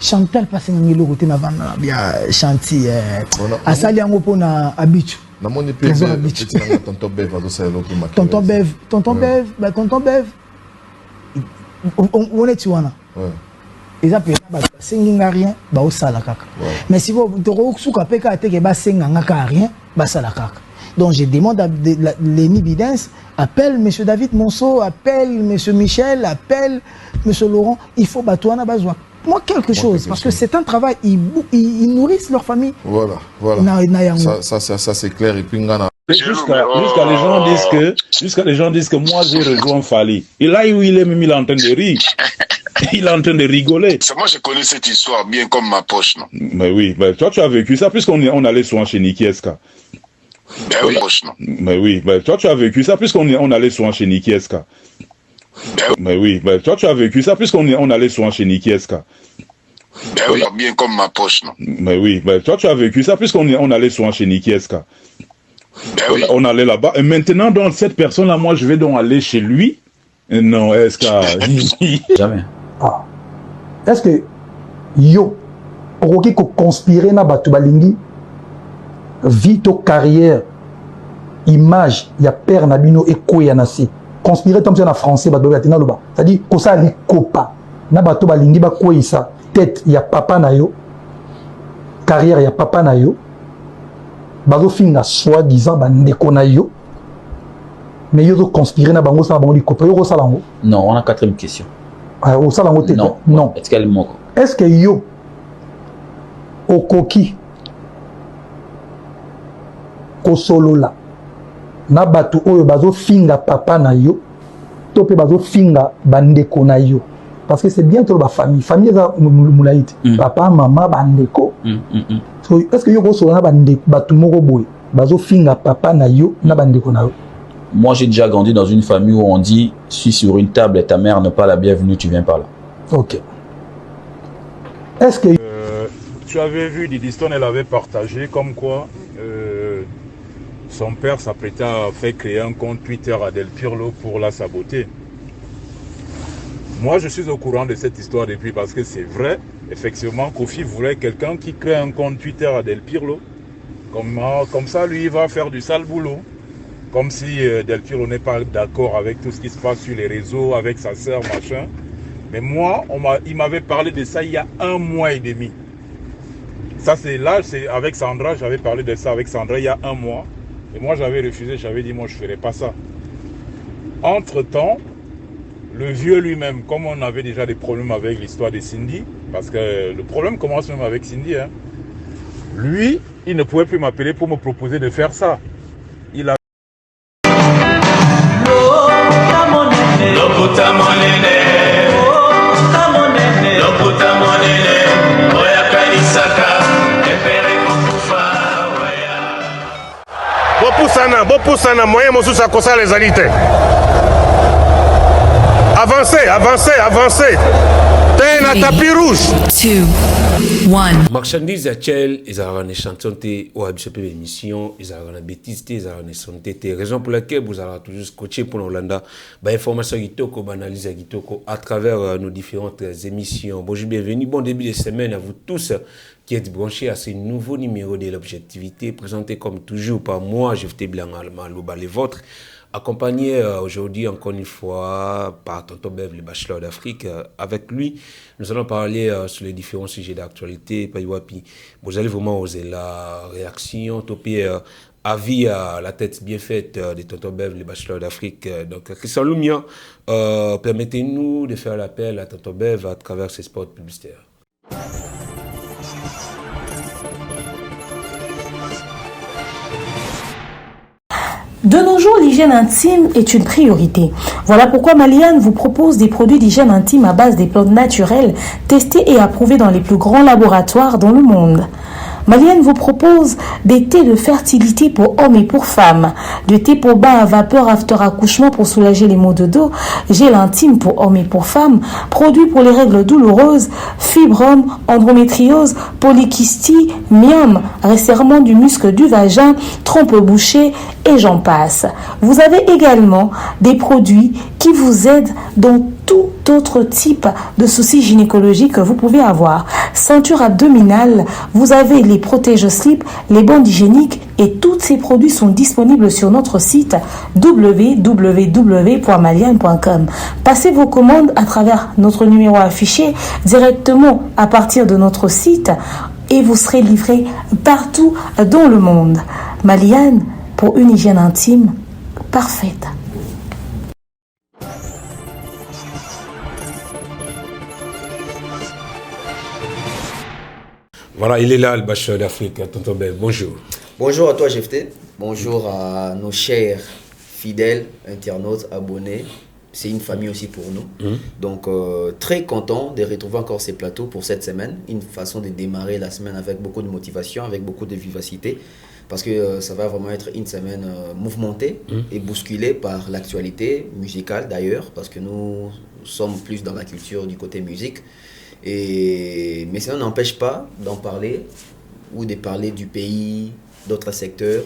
Chantal passe dans le côté na bien chantier à sali yango pona abichu na moni petit tonton Bev va ça l'autre maquillage tonton Bev on est tuana ils appellent ba senginga rien ba osala kaka mais si vous toko suka peka teke ba senganga ka rien ba sala kaka. Donc je demande à Lenny Bidens, appelle M. David Monceau, appelle M. Michel, appelle M. Laurent, il faut batouana bazwa. Moi quelque chose, parce que c'est un travail, ils nourrissent leur famille. Voilà. Ça c'est clair. Et puis jusqu'à les gens disent que moi j'ai rejoint Fali. Et là où il est même, il est en train de rire. Il est en train de rigoler. Moi je connais cette histoire bien comme ma poche, non? Mais oui, toi tu as vécu ça puisqu'on allait souvent chez Nikieska. Ben oui, non. Mais oui, toi tu as vécu ça puisqu'on allait souvent chez Nikieska. Mais oui, toi tu as vécu ça puisqu'on allait souvent chez Nikieska. Ben oui, bien comme ma poche, non. Mais oui, toi tu as vécu ça puisqu'on allait souvent chez Nikieska. Ben oui. On allait là-bas. Et maintenant, donc, cette personne-là, moi je vais donc aller chez lui. Non, est-ce que... Jamais. Ah. Est-ce que yo, ok, ko conspirer na batu balingi, vie to carrière, image, ya père nabino et koya nasi. Conspirer comme ça en français, batu batina loba. C'est-à-dire, ko sa li kopa, na batu balingi ba koya sa, tête ya papa na yo, carrière ya papa na yo, bazo finga soi-disant bandeko na yo, mais yo conspirer na bango sa bango li kopa, yo sa lango. Non, on a quatrième question. Non. Est-ce que yo okoki kosolola na batu oyo bazo finga papa na yo to pe bazo finga bandeko na yo parce que c'est bien tout ba famille za mulaiti papa maman bandeko so est-ce que yo kosolola na bandeko batu moko boy bazo finga papa na yo na bandeko na yo? Moi, j'ai déjà grandi dans une famille où on dit si sur une table et ta mère n'est pas la bienvenue, tu viens par là. Ok. Est-ce que tu avais vu Didiston, elle avait partagé comme quoi son père s'apprêtait à faire créer un compte Twitter à Del Pirlo pour la saboter. Moi, je suis au courant de cette histoire depuis parce que c'est vrai, effectivement, Kofi voulait quelqu'un qui crée un compte Twitter à Del Pirlo. Comme ça, lui, il va faire du sale boulot. Comme si Del Pirlo n'est pas d'accord avec tout ce qui se passe sur les réseaux, avec sa sœur, machin. Mais moi, il m'avait parlé de ça il y a 1 mois et demi. Ça, c'est avec Sandra, j'avais parlé de ça avec Sandra il y a 1 mois. Et moi, j'avais refusé, j'avais dit, moi, je ne ferai pas ça. Entre-temps, le vieux lui-même, comme on avait déjà des problèmes avec l'histoire de Cindy, parce que le problème commence même avec Cindy, hein, lui, il ne pouvait plus m'appeler pour me proposer de faire ça. Il a Bopusana, moyen mosusu akosa les alités. Avancez. T'es na tapis rouge. 2, 1. Marchandise actuelle, ils ont une chanson ou habitué l'émission, ils ont une bêtise, ils ont une santé. Raison pour laquelle vous allez toujours coacher pour l'Hollande. Information qui analyse à travers nos différentes émissions. Bonjour, bienvenue, bon début de semaine à vous tous qui êtes branchés à ce nouveau numéro de l'objectivité, présenté comme toujours par moi, Jeff Blanc Allemand, les vôtres. Accompagné aujourd'hui encore une fois par Tonton Bev, le bachelor d'Afrique. Avec lui, nous allons parler sur les différents sujets d'actualité. Vous allez vraiment oser la réaction, topier avis à la tête bien faite de Tonton Bev, le bachelor d'Afrique. Donc, Christian Lumia, permettez-nous de faire l'appel à Tonton Bev à travers ses spots publicitaires. De nos jours, l'hygiène intime est une priorité. Voilà pourquoi Maliane vous propose des produits d'hygiène intime à base des plantes naturelles testés et approuvés dans les plus grands laboratoires dans le monde. Maliane vous propose des thés de fertilité pour hommes et pour femmes, de thé pour bain à vapeur after accouchement pour soulager les maux de dos, gel intime pour hommes et pour femmes, produits pour les règles douloureuses, fibrome, endométriose, polykystie, myome, resserrement du muscle du vagin, trompe bouchée et j'en passe. Vous avez également des produits qui vous aident dans tout autre type de soucis gynécologiques que vous pouvez avoir. ceinture abdominale, vous avez les protège-slip, les bandes hygiéniques et tous ces produits sont disponibles sur notre site www.maliane.com. Passez vos commandes à travers notre numéro affiché directement à partir de notre site et vous serez livré partout dans le monde. Maliane, pour une hygiène intime parfaite. Voilà, il est là, le bacheur d'Afrique, tonton Bev. Bonjour. Bonjour à toi, Jefté. Bonjour à nos chers fidèles internautes, abonnés. C'est une famille aussi pour nous. Donc, très content de retrouver encore ces plateaux pour cette semaine. Une façon de démarrer la semaine avec beaucoup de motivation, avec beaucoup de vivacité. Parce que ça va vraiment être une semaine mouvementée et bousculée par l'actualité musicale d'ailleurs. Parce que nous sommes plus dans la culture du côté musique. Mais ça n'empêche pas d'en parler ou de parler du pays, d'autres secteurs.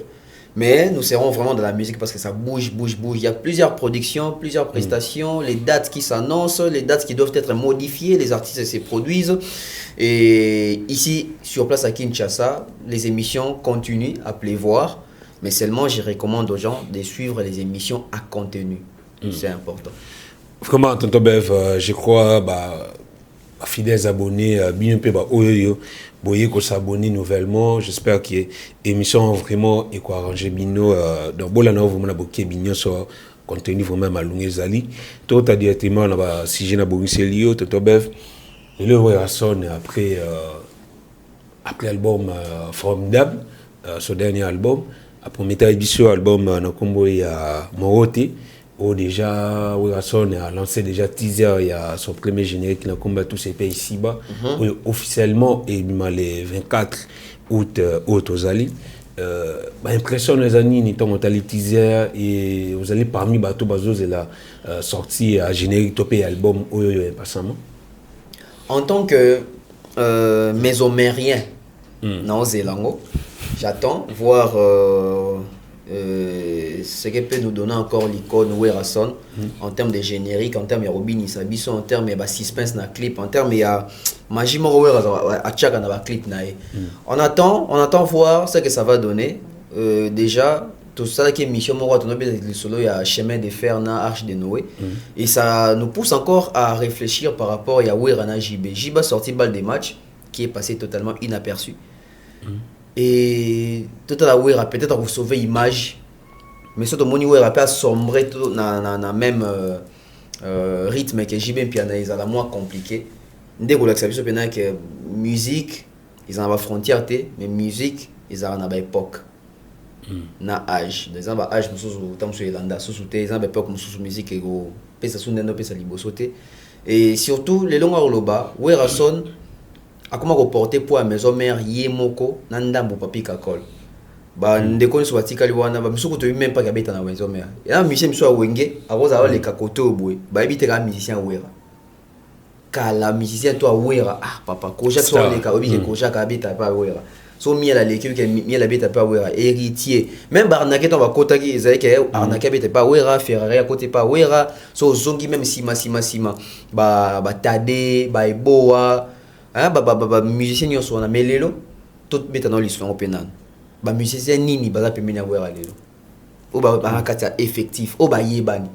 Mais nous serons vraiment dans la musique parce que ça bouge. Il y a plusieurs productions, plusieurs prestations, les dates qui s'annoncent, les dates qui doivent être modifiées, les artistes se produisent. Et ici, sur place à Kinshasa, les émissions continuent à pleuvoir. Mais seulement, je recommande aux gens de suivre les émissions à contenu. C'est important. Vraiment, tonton Bev, je crois... fidèles abonnés, bien peu oyo boye ko s'abonner nouvellement. J'espère que l'émission vraiment est quoi arranger bino donc bola na vraiment na boké bino so contenu vraiment malungé zali tout a directement na ba sujet na bongiselio tonton Bev le son après album formidable son dernier album après mettre édition album na kombo ya Morote. Déjà, Wilson a lancé déjà teaser, il y a son premier générique dans combat tous ces pays ici-bas. Officiellement, et le 24 août aux Ali. Impression les années, nous avons le teaser et vous allez parmi Bateau Bazos et la sortie à générique topé album passamment. En tant que mésomérien, non Zélango, j'attends voir ce qui peut nous donner encore l'icône Werason en termes de générique, en termes de Robin Isabiso, en termes de suspense dans le clip, en termes de magie à chaque clip. On attend voir ce que ça va donner. Déjà, tout ça qui est mission, il y a chemin de fer dans Arche de Noé. Et ça nous pousse encore à réfléchir par rapport à Werana JB. JB a sorti balle des matchs qui est passé totalement inaperçu. Et tout à l'heure, peut-être vous sauver l'image, mais surtout, mon niveau a sombré dans le même rythme que JB Piana, ils ont moins compliqué. Dès que l'acceptation c'est que musique, ils ont la frontière, mais musique, ils ont une époque. Na âge. Ils ont un âge, ils ont une époque, musique, et surtout, les longs Oloba, Werason, a comment reporter pour la maison mère Yemoko Nandambo Papi Kakol. Ndeko so batikali wana ba misuko to même pas kabeta na maison mère. Et là musicien miso wenge a cause avoir les kakoto boy. Ba biteka musicien wera. Kala musicien toi wera papa koja so les ka obi ke koja kabeta pas wera. So mi la l'équipe que mi la beta pas wera héritier. Même barnake to ba kota ki ezai ke arnake beta pas wera Ferrari à côté pas wera. So zongi même sima ba tade ba eboa. Musicien nyonso wana mais lelo tout beta dans l'histoire pénal ba musicien nini baza pemeni ya wera lelo o ba kati effectif o ba yebani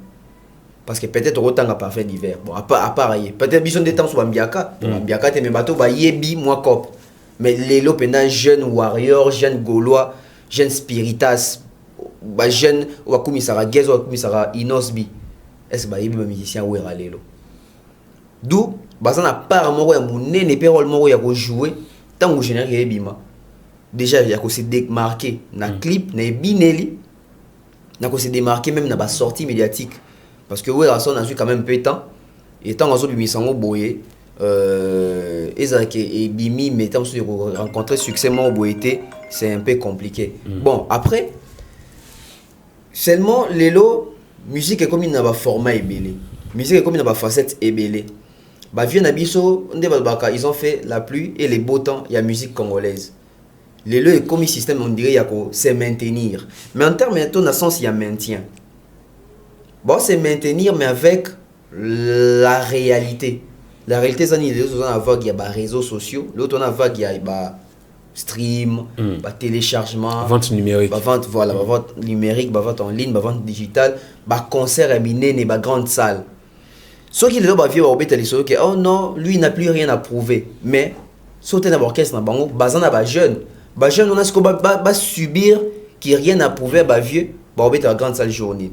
parce que peut-être rotanga parfait d'hiver bon à part peut-être bison de temps so bambiaka te me bato ba yebi moi cop mais lelo pénal jeune warrior jeune gaulois jeune spiritas ba jeune wa kumisara gezo wa kumisara inosbi est-ce ba yebi ba musicien wera lelo d'où baza na part moko ya monene pe rôle moko ya ko jouer tango générique ebima déjà ya ko se démarquer na clip na bineli na ko se démarquer même na ba sortie médiatique parce que Werason a eu quand même peu de temps et tant azo bimisango boye ezake et bimi mais tant sur rencontrer succès mo boyete c'est un peu compliqué. Bon après seulement lelo musique est comme une ba format ebelé musique est comme une ba facette ebelé. Bah vieux Nabiso, ils ont fait la pluie et les beaux temps, il y a musique congolaise. Les le comme système on dirait il y a quoi c'est maintenir. Mais en termes de sens il y a maintien. Bon c'est maintenir mais avec la réalité. la réalité c'est que les autres vague il y a des réseaux sociaux, l'autre on a vague il y a stream, téléchargement, vente numérique, vente voilà, vente numérique, vente en ligne, vente digitale, concert amené né grande salle. Ceux qui les ont vieux au bétal que oh non, lui il n'a plus rien à prouver, mais sauter dans l'orchestre na bango, bazana ba jeune on a ce qu'on va subir qui rien à prouver ba vieux, au bétal grande salle journée.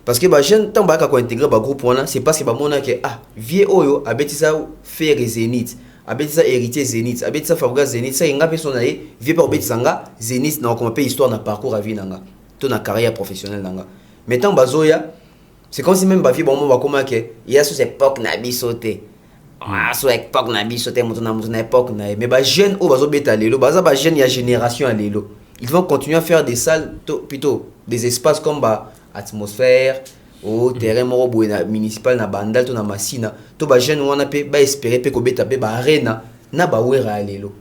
Parce que bah jeune tant baka ko intégrer ba groupe là, c'est parce que ba mona que vieux oyo abeti ça faire Zénith, abeti ça héritier Zénith, abeti ça Fabga Zénith, ça inga personne vieux par abeti sanga Zénith na comme histoire na parcours à vie nanga, ton na carrière professionnelle nanga. Mais tant bazoya, c'est comme si même ba vieux bon ba comment que il y a cette époque na bisoté. Sur époque na bisoté na époque na mais ba jeune o bazo beta lelo, baza ba jeune ya génération à lelo. Ils vont continuer à faire des salles plutôt des espaces comme atmosphère au terrain moro municipal na bandal to na masina to ba jeune wana pe ba espérer pe ko beta pe ba arena na ba wera lelo.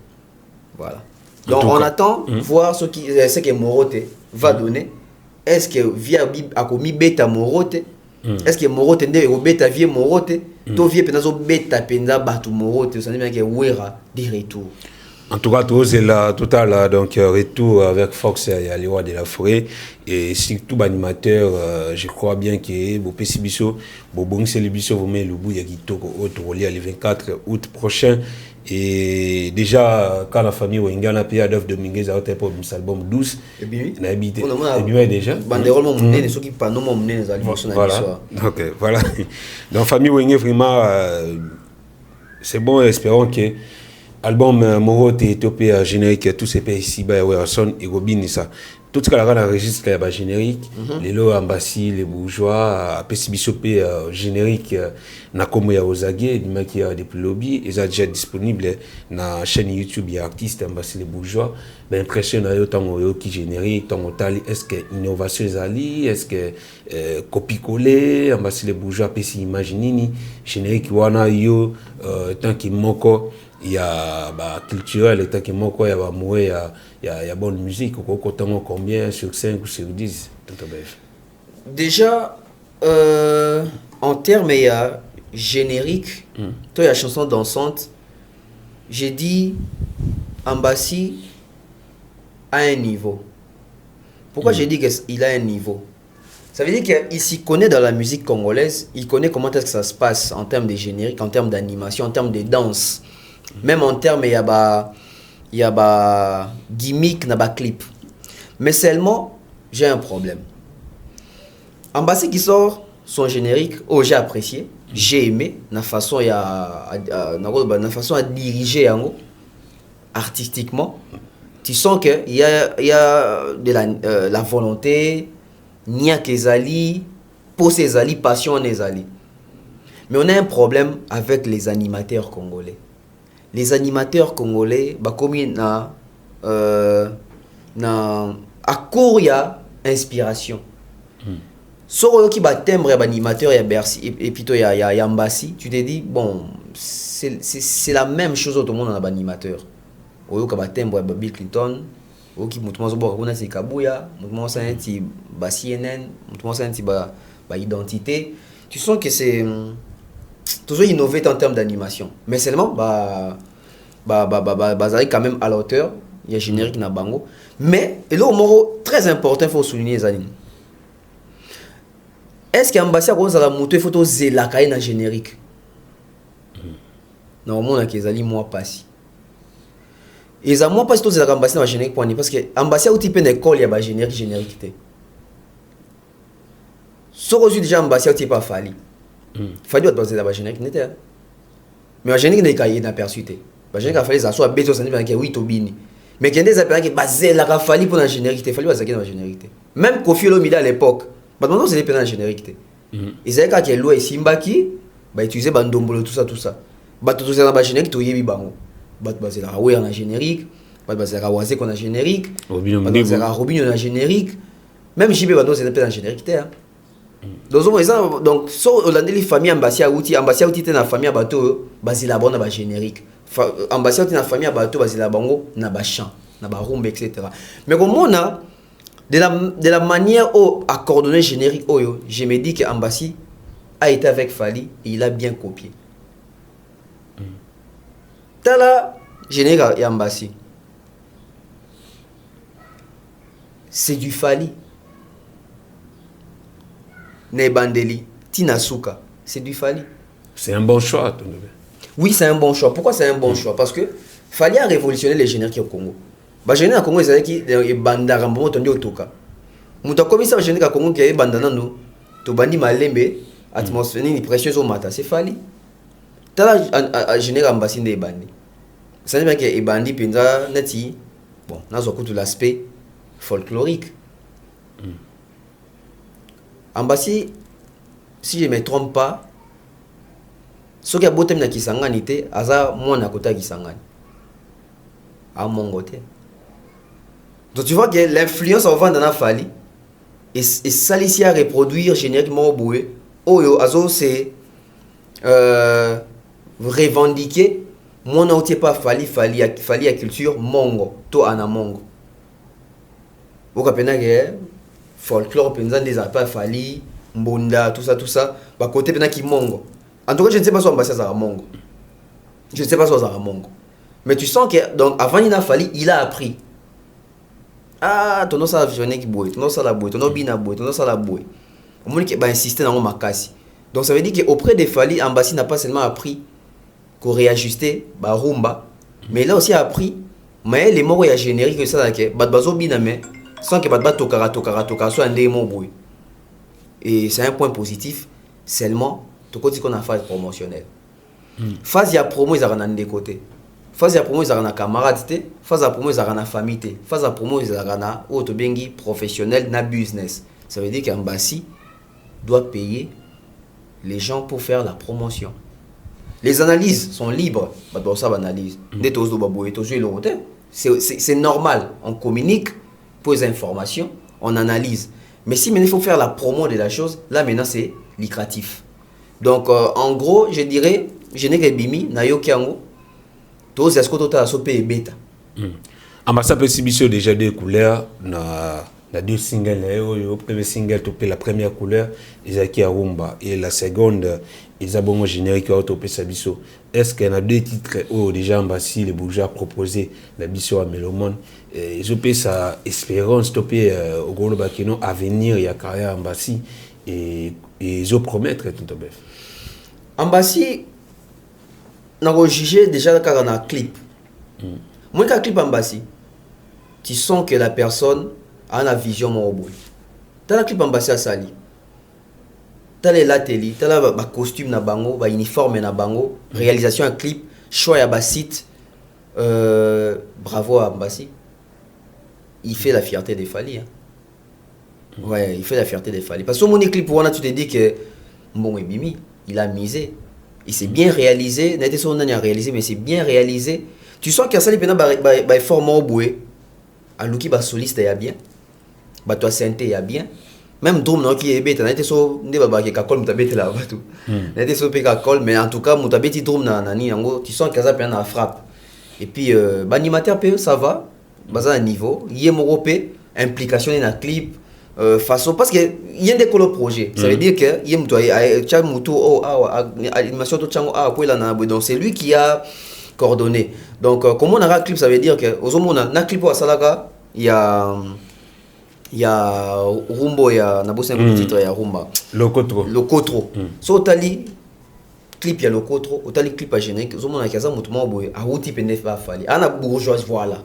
Voilà. Donc on attend voir ce que Morote va donner. Est-ce que via a commis beta Morote? Est-ce que Morote ndé ko beta vie Morote? To vie penazo beta penda batu Morote, ça veut dire que wera des retours. En tout cas, tout c'est là, total, donc retour avec Fox et les rois de la forêt et surtout animateur, je crois bien que Bopé Sibiso, Bobong Célibiso, vous mettez le bout il y a qui toko autre relié le 24 août prochain et déjà quand la famille Wengana payé Adolphe Dominguez a été pour un album 12 et bien on a habité et déjà banderole mon mené ceux qui pas non mon mené les alliés voilà OK voilà donc famille Wengé vraiment c'est bon espérons que album Morote Ethiopie générique tous ces pays ici bah ouais son et Robin ça tout ce qu'on a enregistré là générique les lots ambassy les bourgeois PCBSOP générique na comme ya Ozagé du mec qui a des lobby et ça déjà disponible na chaîne YouTube ya artiste ambassy les bourgeois mais impression na yo tango yo qui générique tango tali est-ce que innovation zali est-ce que copie coller ambassy les bourgeois PC imaginini générique wana yo tant qui moko il y a culturel et tant que moi quoi il y a bonne musique combien sur 5 ou sur 10 déjà en termes il y a générique toi il y a chanson dansante j'ai dit Ambassy a un niveau. Pourquoi j'ai dit qu'il a un niveau? Ça veut dire qu'il s'y connaît dans la musique congolaise, il connaît comment est-ce que ça se passe en termes de générique, en termes d'animation, en termes de danse. Même en termes, il y a gimmick, il y a clip. Mais seulement, j'ai un problème. Ambassy qui sort son générique, j'ai apprécié, j'ai aimé, la façon à diriger artistiquement. Tu sens qu'il y a de la volonté, nia kezali, pour ses alliés, passion les alliés. Mais on a un problème avec les animateurs congolais. Les animateurs congolais, comme il à court, il y a inspiration. Soro qui bat timbre animateur, il y a Bercy et puis il y a Ambassy, tu te dis, bon, c'est la même chose tout le monde en animateur. Oyo ka bat timbre Bill Clinton, oyo qui mutumo zo boka kuna c'est Kabuya, mutumo ça un petit CNN, mutumo ça un petit identité. Tu sens que c'est toujours innové en termes d'animation. Mais seulement bazari quand même à la hauteur, il y a générique na bango. Mais et là au moro très important, il faut souligner les animes. Est-ce qu'Ambassy a commencé à monter photo zelaka na générique? Normalement na kezali moi passi. Et ça moi pas tout zelaka Ambassy na générique parce que Ambassy a outil pe école ya ba générique té. So reçu déjà Ambassy a outil pas fali. Fali doit passer la générique n'était. Mais la générique n'est caillé na perçu té. Ba générique a fallu ça soit beto ça n'est pas que oui tobini. Mais qu'il y a des appels qui basé la fali pour la générique té, fali ba zaki na générique té. Même Kofi Olomide à l'époque maintenant c'est des générique. Et c'est quand il y a loi et Simbaki, utiliser bandombolo tout ça. Tout ça dans la générique, tout yebi bango. C'est la Raoué en générique, c'est la Rawazé qu'on a générique, c'est la Robin en générique. Même JB Bando c'est des générique. Donc, so Hollandais les familles Ambassy outil dans la famille bateau, basé la bonne na générique. Ambassy outil dans la famille bateau, basé la bango na ba chant, na ba rumba etc. Mais comme on a de la manière à coordonner générique, je me dis que Ambassy a été avec Fali et il a bien copié. Tala général Yambassi. C'est du Fali. Nebandeli, Tinasuka, c'est du Fali. C'est un bon choix. Oui, c'est un bon choix. Pourquoi c'est un bon choix? Parce que Fali a révolutionné les génériques au Congo. Les génériques au Congo, c'est qui les bandarambo au Toka. Mouta comme ça, les génériques au Congo qui est bandanando, to bandi malembe, atmosphère ni pression au matin, c'est Fali. Tala général Ambassi des bandi. Ça veut dire que les bandits penza neti, bon, nous avons tout l'aspect folklorique. Ambassi, si je ne me trompe pas, ce qui a beau thème na Kisangani te, aza mwana kota Kisangani. À mon côté. Donc tu vois que l'influence en vente dans la Fali et ça ici à reproduire génériquement au boué. Oyo azo c'est revendiquer mon autre pas Fali à culture mongo to ana mongo. Au capena que folklore penza des pas Fali mbonda tout ça bah côté pena qui mongo. En tout cas je ne sais pas si Ambassi a mongo. Je ne sais pas si a mongo. Mais tu sens que donc avant il a Fali, il a appris. Ah, ton nom ça visionné qui boue, ton nom ça la boue, ton nom bina boue, ton nom ça la boue. Au moins qu'il va insister dans mon makasi. Donc ça veut dire qu'auprès des Fali, Ambassi n'a pas seulement appris qu'on réajustait bah rumba, mais il a aussi appris mais les mots il y a générique ça là que bad bazo bina mais sans que bad tokara soit un démon boue. Et c'est un point positif seulement tout côté qu'on a phase promotionnelle. Phase ya promo ils ont des côtés. Phase ya promo ils ont camarade té, phase ya promo ils ont famille té, phase ya promo ils ont auto bengi professionnel na business. Ça veut dire qu'Ambassi doit payer les gens pour faire la promotion. Les analyses sont libres, bah dans ça analyse. Des tos do baboué, tos jouer le côté. C'est normal, on communique pour les informations, on analyse. Mais si maintenant il faut faire la promo de la chose, là maintenant c'est lucratif. Donc en gros, je dirais je n'ai que bimi na yo kiango. Tous est-ce que tu as sopé bêta. Ambassi peut exhiber déjà deux couleurs na deux singles le premier single topé la première couleur Isaki Arumba et la seconde Isabongo générique autopé Sabiso. Est-ce qu'il y a deux titres où déjà Ambassi les bourgeois proposé la biso à Melomon et je peux sa espérance topé au gros bakino à venir il y a carrière Ambassi et je promettre tout bête. Ambassi n'a pas jugé déjà quand on a un clip. Moi quand clip Ambassi, tu sens que la personne a une vision mon bout. T'as la clip Ambassi à Sali. T'as les lateli, t'as la costume na bango, ba uniforme na bango, réalisation un clip, choix à site. Bravo à Ambassi. Il fait la fierté des Fali. Hein. Ouais, il fait la fierté des Fali. Parce que mon clip pour tu te dis que bon et Bimi, il a misé. Il s'est bien réalisé, n'était son a réalisé, mais c'est bien réalisé. Tu sens qu'il y a ça, les pénals, format au boué. À l'ouki, soliste, il y a bien. Toi, synthé, il y a bien. Même drum, non, qui est bête, n'était so, n'est pas qui kakol, m'ta bête là, tout. N'était so, pe kakol, mais en tout cas, m'ta bête, drum, nani, en gros, tu sens qu'il y a ça, pénal, frappe. Et puis, animateur, ça va, à un niveau. Il y a mon implication dans le clip. Façon parce que il y a des projets ça veut dire que il y a animation tout donc c'est lui qui a coordonné donc comme on a un clip ça veut dire que aux hommes on a clip à Salaka il y a Rumbo il y a Nabo 5 titres il y a Rumba Lokotro so tali clip il y a Lokotro tali clip à générique aux hommes on a kaza mutumo boy a outi penef va fali ana bourgeois voilà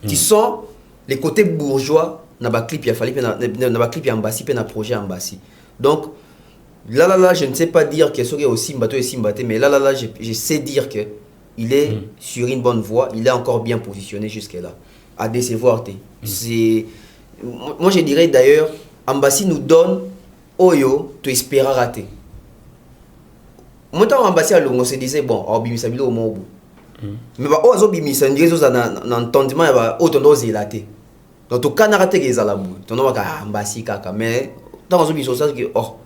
tu sens les côtés bourgeois na ba clip ya fali na ba clip ya Ambassi pe na projet Ambassi donc là je ne sais pas dire que ce aussi mbato et simbaté mais là je sais dire que il est sur une bonne voie il est encore bien positionné jusque là à décevoir c'est moi je dirais d'ailleurs Ambassi nous donne oyo to espérer rater moi tant Ambassi à longo se disait bon oh bimisa bilo au mobu mais ba ozo bimisa ndizo na entendement ba otondo zelaté. Donc au Canada tu es à la boue. Tu n'as pas Ambassi kaka mais dans un biseau ça que oh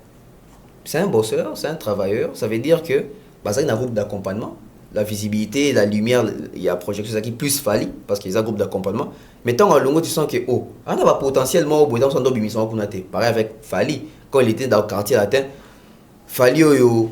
c'est un bosseur, c'est un travailleur, ça veut dire que bah ça il y a un groupe d'accompagnement, la visibilité, la lumière, il y a projection ça qui plus Fali parce qu'il y a un groupe d'accompagnement. Mais tant à longo tu sens que oh, on a potentiellement au bout dans son dos bimission qu'on a été. Pareil avec Fali quand il était dans le quartier latin, Fali yo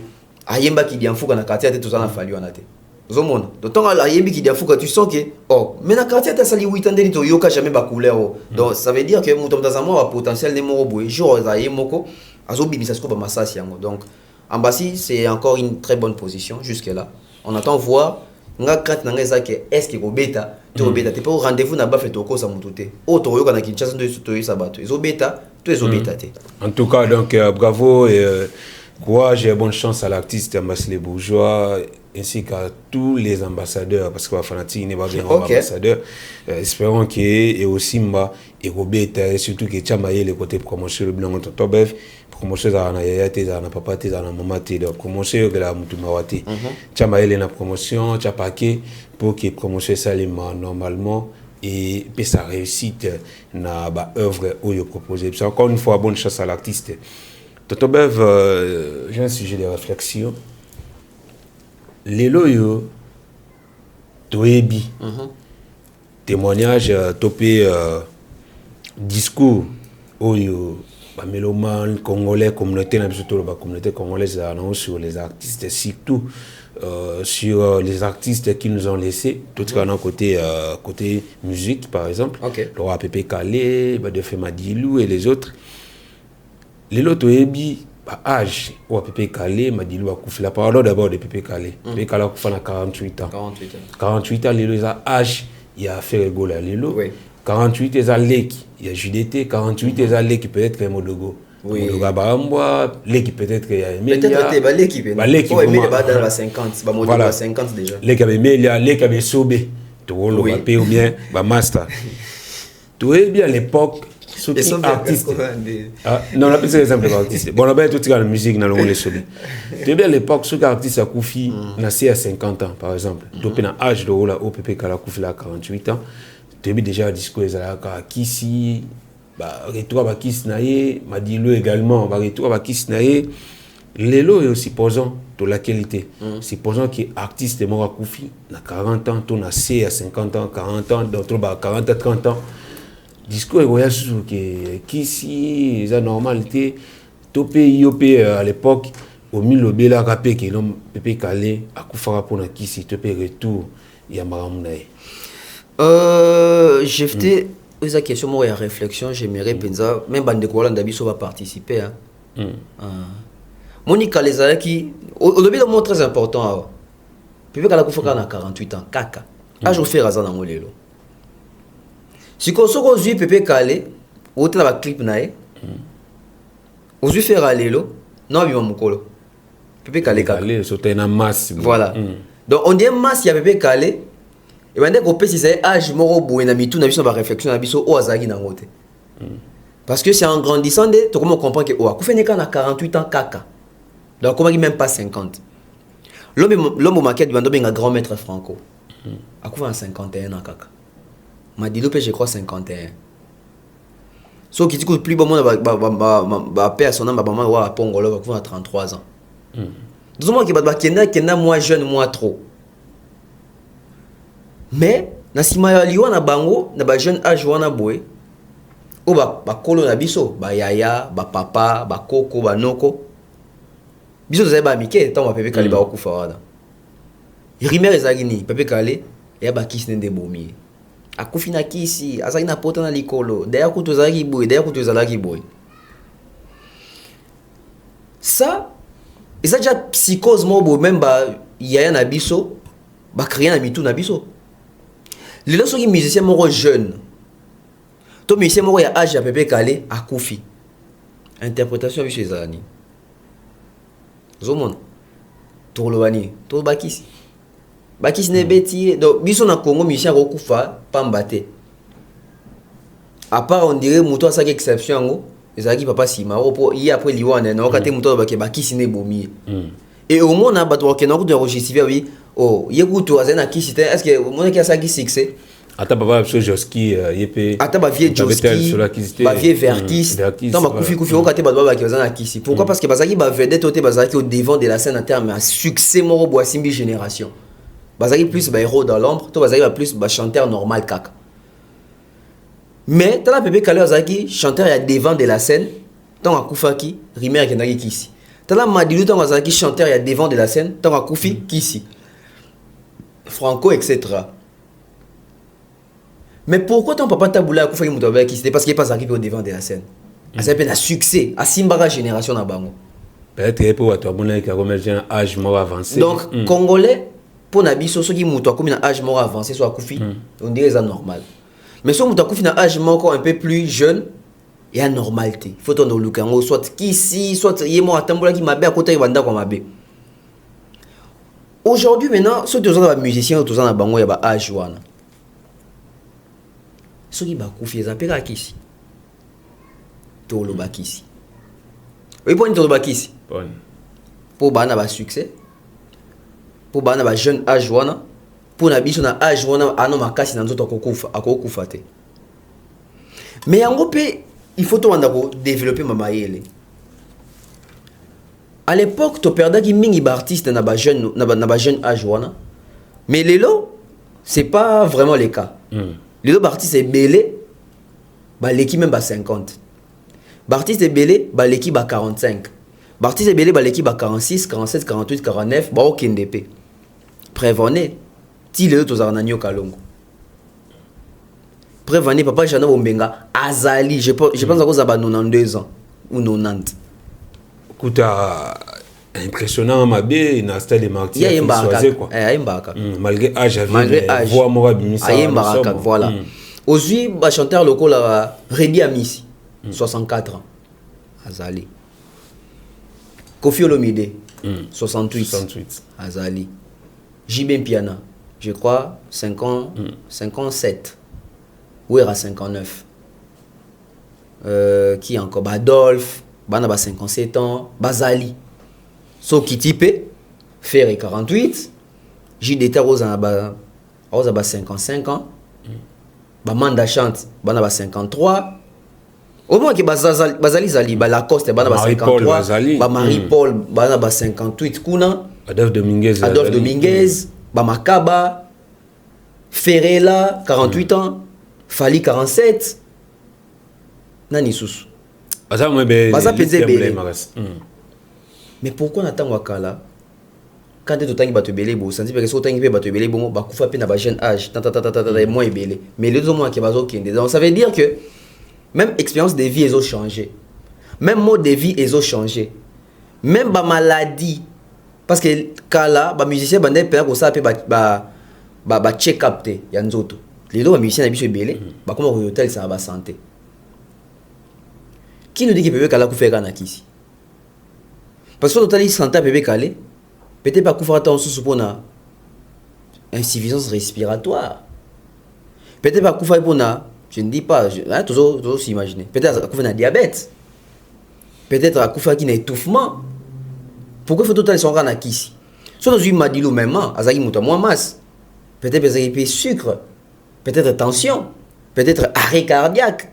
ayemba qui bien fou dans le quartier tout ça na Fali on a été. Zomon. Donc tant la yembi qui diafuka tu sens que oh mais na quartier ta sali 8 ans deni to yoka jamais ba couleur. Donc ça veut dire que mutom dans un mois potentiel ne moro boy jour za yemoko azo bibisa sko ba masasi yango. Donc Ambassi c'est encore une très bonne position jusque là. On attend voir nga crainte na ngeza que est-ce que ko beta to beta te pas au rendez-vous na ba fait ko sa mututé. O to yoka na Kinshasa ndo to sa bato. Ezo beta to ezo beta te. En tout cas donc bravo et courage et bonne chance à l'artiste Ambassi les Bourgeois ainsi qu'à tous les ambassadeurs parce que les fanatiques n'est pas bien ambassadeurs. Espérons qu'il y ait aussi Mba et Robert et surtout que Tchamaye les côtés promotion le bilan de Tobev promotion à na yaya te na papa te na maman te de promotion que la mutumawati Tchamaye les na promotion Tchapake pour que promotion ça normalement et puis sa réussite na ba œuvre où il proposé. C'est encore une fois bonne chance à l'artiste. Totobev, j'ai un sujet de réflexion. Lelo yo toebi témoignage topé discours oyo ba mélomane congolais communauté na biso ba communauté congolaise sur les artistes surtout sur les artistes qui nous ont laissé tout cas côté côté musique par exemple le roi Pépé Kalé ba de Femadilou et les autres Lelo toebi âge ou Pépé Kalé Madilou a couffé la parole d'abord de Pépé Kalé. Pépé Kalé a couffé à 48 ans. 48 ans, Lelo a âge, il a fait rigoler à Lelo. 48 il a Leki, il y a Judété, 48 il a Leki peut-être qu'il y a Modogo. Modogo a Baramboa, Leki peut-être qu'il y a Emilia. Peut-être qu'il y a Leki. Leki dans la 50, Modogo à 50 déjà. Leki avait Emilia, Leki avait Sobé. Tu vois le papier ou bien Master. Tu es bien à l'époque. Artiste. Non, on appelle ça exemple d'artiste. Bon, on appelle tout la musique dans le monde solide. Tu bien à l'époque, ceux qui artistes à Koufi, naissent à 50 ans, par exemple. Donc, dans l'âge de Ola, OPP, quand la Koufi a 48 ans, tu bien déjà discours, ils ont Kissi, retour à Kissi Naye, Madilou également, retour à Kissi Naye. Lelo est aussi posant de la qualité. C'est posant que artiste est mort à Koufi, à 40 ans, tu naissé à 50 ans, 40 ans, d'autres à 40 à 30 ans. Discours est sur que qu'ici la normalité topé yopé à l'époque au milieu de la rapé qui l'homme Pépé Kalé à Koufara pour na qu'ici topé retour ya maramunae. J'ai fait une question moi et réflexion j'aimerais penser même bande ko landa biso va participer Monica les qui au début d'un mot très important Pépé Kalé Koufara na 48 ans kaka âge offert à zana ngolelo. Si on se rejoint Pépé Kalé, ou tu as un clip nae, on se fait râler non il va mukolo. Pépé Kalé sauter une masse. Voilà. Donc on dit masse il y a Pépé Kalé et ben dès qu'on peut si c'est âge moro boue na mitou na biso ba réflexion na biso o azagi na ngote. Parce que c'est en grandissant de to comment comprendre que o a fait na 48 ans kaka. Donc comment il même pas 50. L'homme au maquette bando benga grand maître Franco. A couvé en 51 ans kaka. Madilou je crois 51. So qui dit que plus bon monde va père son nom maman wa pongolo va 33 ans. Deux mois qui va kenda moins jeune moins trop. Mais na sima liwa na bango na ba jeune âge wana boy o ba kolo na biso ba yaya ba papa ba koko ba noko biso za ba mike tant ba Pépé Kalé ba okufa wada. Rimer ezagini Pépé Kalé ya ba kisne de bomi. Akufi na kisi azali na pota na likolo d'ailleurs kuto zaki boy d'ailleurs kuto zalaki boy ça et ça déjà psychose mo même ba yaya na biso ba créer na mitu na biso les gens qui musiciens mo jeune to musicien mo ya âge ya Pépé Kalé akufi interprétation bi chez Zani zomon tolobani to bakisi Bakis ne beti donc biso na Congo musicien rokufa pambate à part on dirait muto ça exception ngo ezaki papa sima pour y après liwana na okate muto bakis ne bomi et au moins na bato ke na ko de registre oui oh yekuto azena kisite est-ce que mon ki asaki succès ata baba so Joski yepé ata ba vie Joski ba vie Verkis tant ba kufi okate bato baba ki azana kisi pourquoi parce que bazaki ba vedette ote bazaki au devant de la scène en termes à succès moro boisimbi génération bazaki plus ba héros dans l'ombre to bazaki ba plus ba chanteur normal kaka mais tala Pépé Kalé bazaki chanteur ya devant de la scène tant akufaki rimer kendaki kisi tala Madilou tant bazaki chanteur ya devant de la scène tant akufi kisi Franco, etc. Mais pourquoi ton papa Taboula Koufa Moutabe qui c'était parce qu'il n'est pas arrivé au devant de la scène. C'est un succès à Simbara génération na bango. Peut-être pour toi bonne qui a remercié un âge mort avancé. Donc congolais pour nabiso ceux qui moutou comme un âge mort avancé soit Koufi, on dirait ça normal. Mais si on moutou Koufi un âge mort un peu plus jeune, il y a normalité. Faut ton lukango soit qu'ici soit yemo Atamboula qui m'a bien à côté Wanda comme m'a. Aujourd'hui maintenant, ceux qui sont musiciens tous en bango il y a âge wana. Ceux qui ba Koufi ça pega kisi. Tolo bakisi. Oui pour tolo bakisi. Pour bana ba succès. Pour bana ba jeune âge wana, pour na biso na âge wana ano makasi na nzoto akokufa te. Mais yango pe il faut to wanda ko développer mama yele. À l'époque to perda ki mingi ba artiste na ba jeune âge wana. Mais lelo c'est pas vraiment le cas. Lelo ba artiste est belé ba l'équipe même ba 50. Ba artiste est belé ba l'équipe ba 45. Ba artiste est belé ba l'équipe ba 46, 47, 48, 49 ba okNDP. Prévenez ti lelo to zana nyo kalongo. Prévenez papa Jana Bombenga azali je pense à cause ba 92 ans ou 90. Kuta impressionnant Mabé na style de martyr. Il y a quoi. Malgré âge voix mora bimisa. Voilà. Aujourd'hui ba chanteur local la Redi Amisi 64 ans. Azali. Kofi Olomide 68. Azali. Jibem Piana, je crois 57. Ou era 59. Qui encore Badolphe, Bana 57 ans, Bazali. So Kitipe, Ferré 48, JDT Rosa 55 ans. Bamanda Chante, Bana 53. Au moins que Bazali Zali, Lacoste, Bana 53. Marie-Paul, Bana 58 kuna. Adolphe Dominguez, Bamakaba, Ferrella, 48 ans, Fali 47. Nani Soussou. Mais pourquoi on attend Wakala? Quand tu as battu belé, vous sentez que si tu as battu belé, vous avez un jeune âge, moins belé. Mais les autres qui ont qui donc ça veut dire que même expérience de vie, ils ont changé. Même mode de vie, ils ont changé. Même ma maladie. Parce que kala ba musicien bandé père ko ça pe ba check up te ya nzoto lelo ba musicien na biso belé ba comment ko hôtel ça ba santé qui nous dit que peut kala ko faire kana kisi parce que total santé peut calé peut-être pas ko faire attention sous pona insuffisance respiratoire peut-être pas ko faire pona je ne dis pas toujours s'imaginer peut-être ko faire diabète peut-être ko faire qui étouffement. Pourquoi faut total son rana kisi? Soit dans une madilo même, azaki muta moins masse. Peut-être sucre, peut-être tension, peut-être arrêt cardiaque,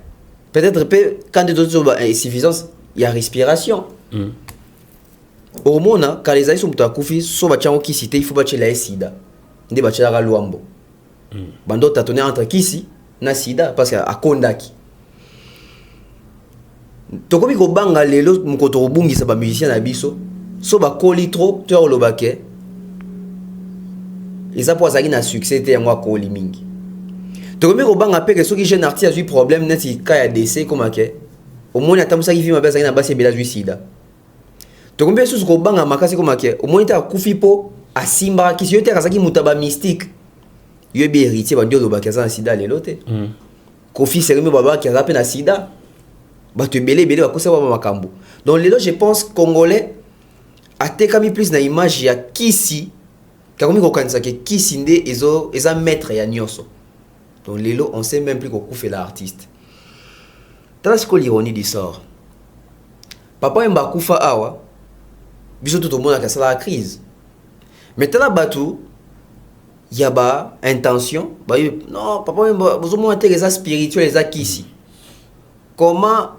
peut-être quand il y a insuffisance, il y a respiration. Au moins, quand les aïs sont muta koufi, soit bachango kisi te, il faut batcher la sida. Nde batcher la luambo. Bando tatone entre kisi na sida parce que a kondaki. Tokomi ko banga lelo mukoto obungisa ba musicien na biso. So ba koli trop tu as le baquet ils a pour ça na succès te ngwa koli mingi to komi ko banga pe que ceux qui jeune artiste a eu problème net si ka ya décès comme que au moins atam ça qui fi mabasa na basi bela suicide to komi sous ko banga makasi comme que au moins ta kufi po a simba ki si yote kasaki mutaba mystique yo be héritier ba dio lo baquet ça sida le lote kofi serimi baba qui a rappé na sida ba te belé ba ko ça ba makambo donc les je pense congolais atekami plus na image ya kisi kakomi kokanisa ke kisi nde eza maître ya nyonso donc lelo on sait même plus kokufa l'artiste tala siko l'ironie du sort papa mba kufa awa biso tout mona ka sala crise mais tala batu ya ba intention ba non papa mba bozomo intérêt spirituel eza kisi comment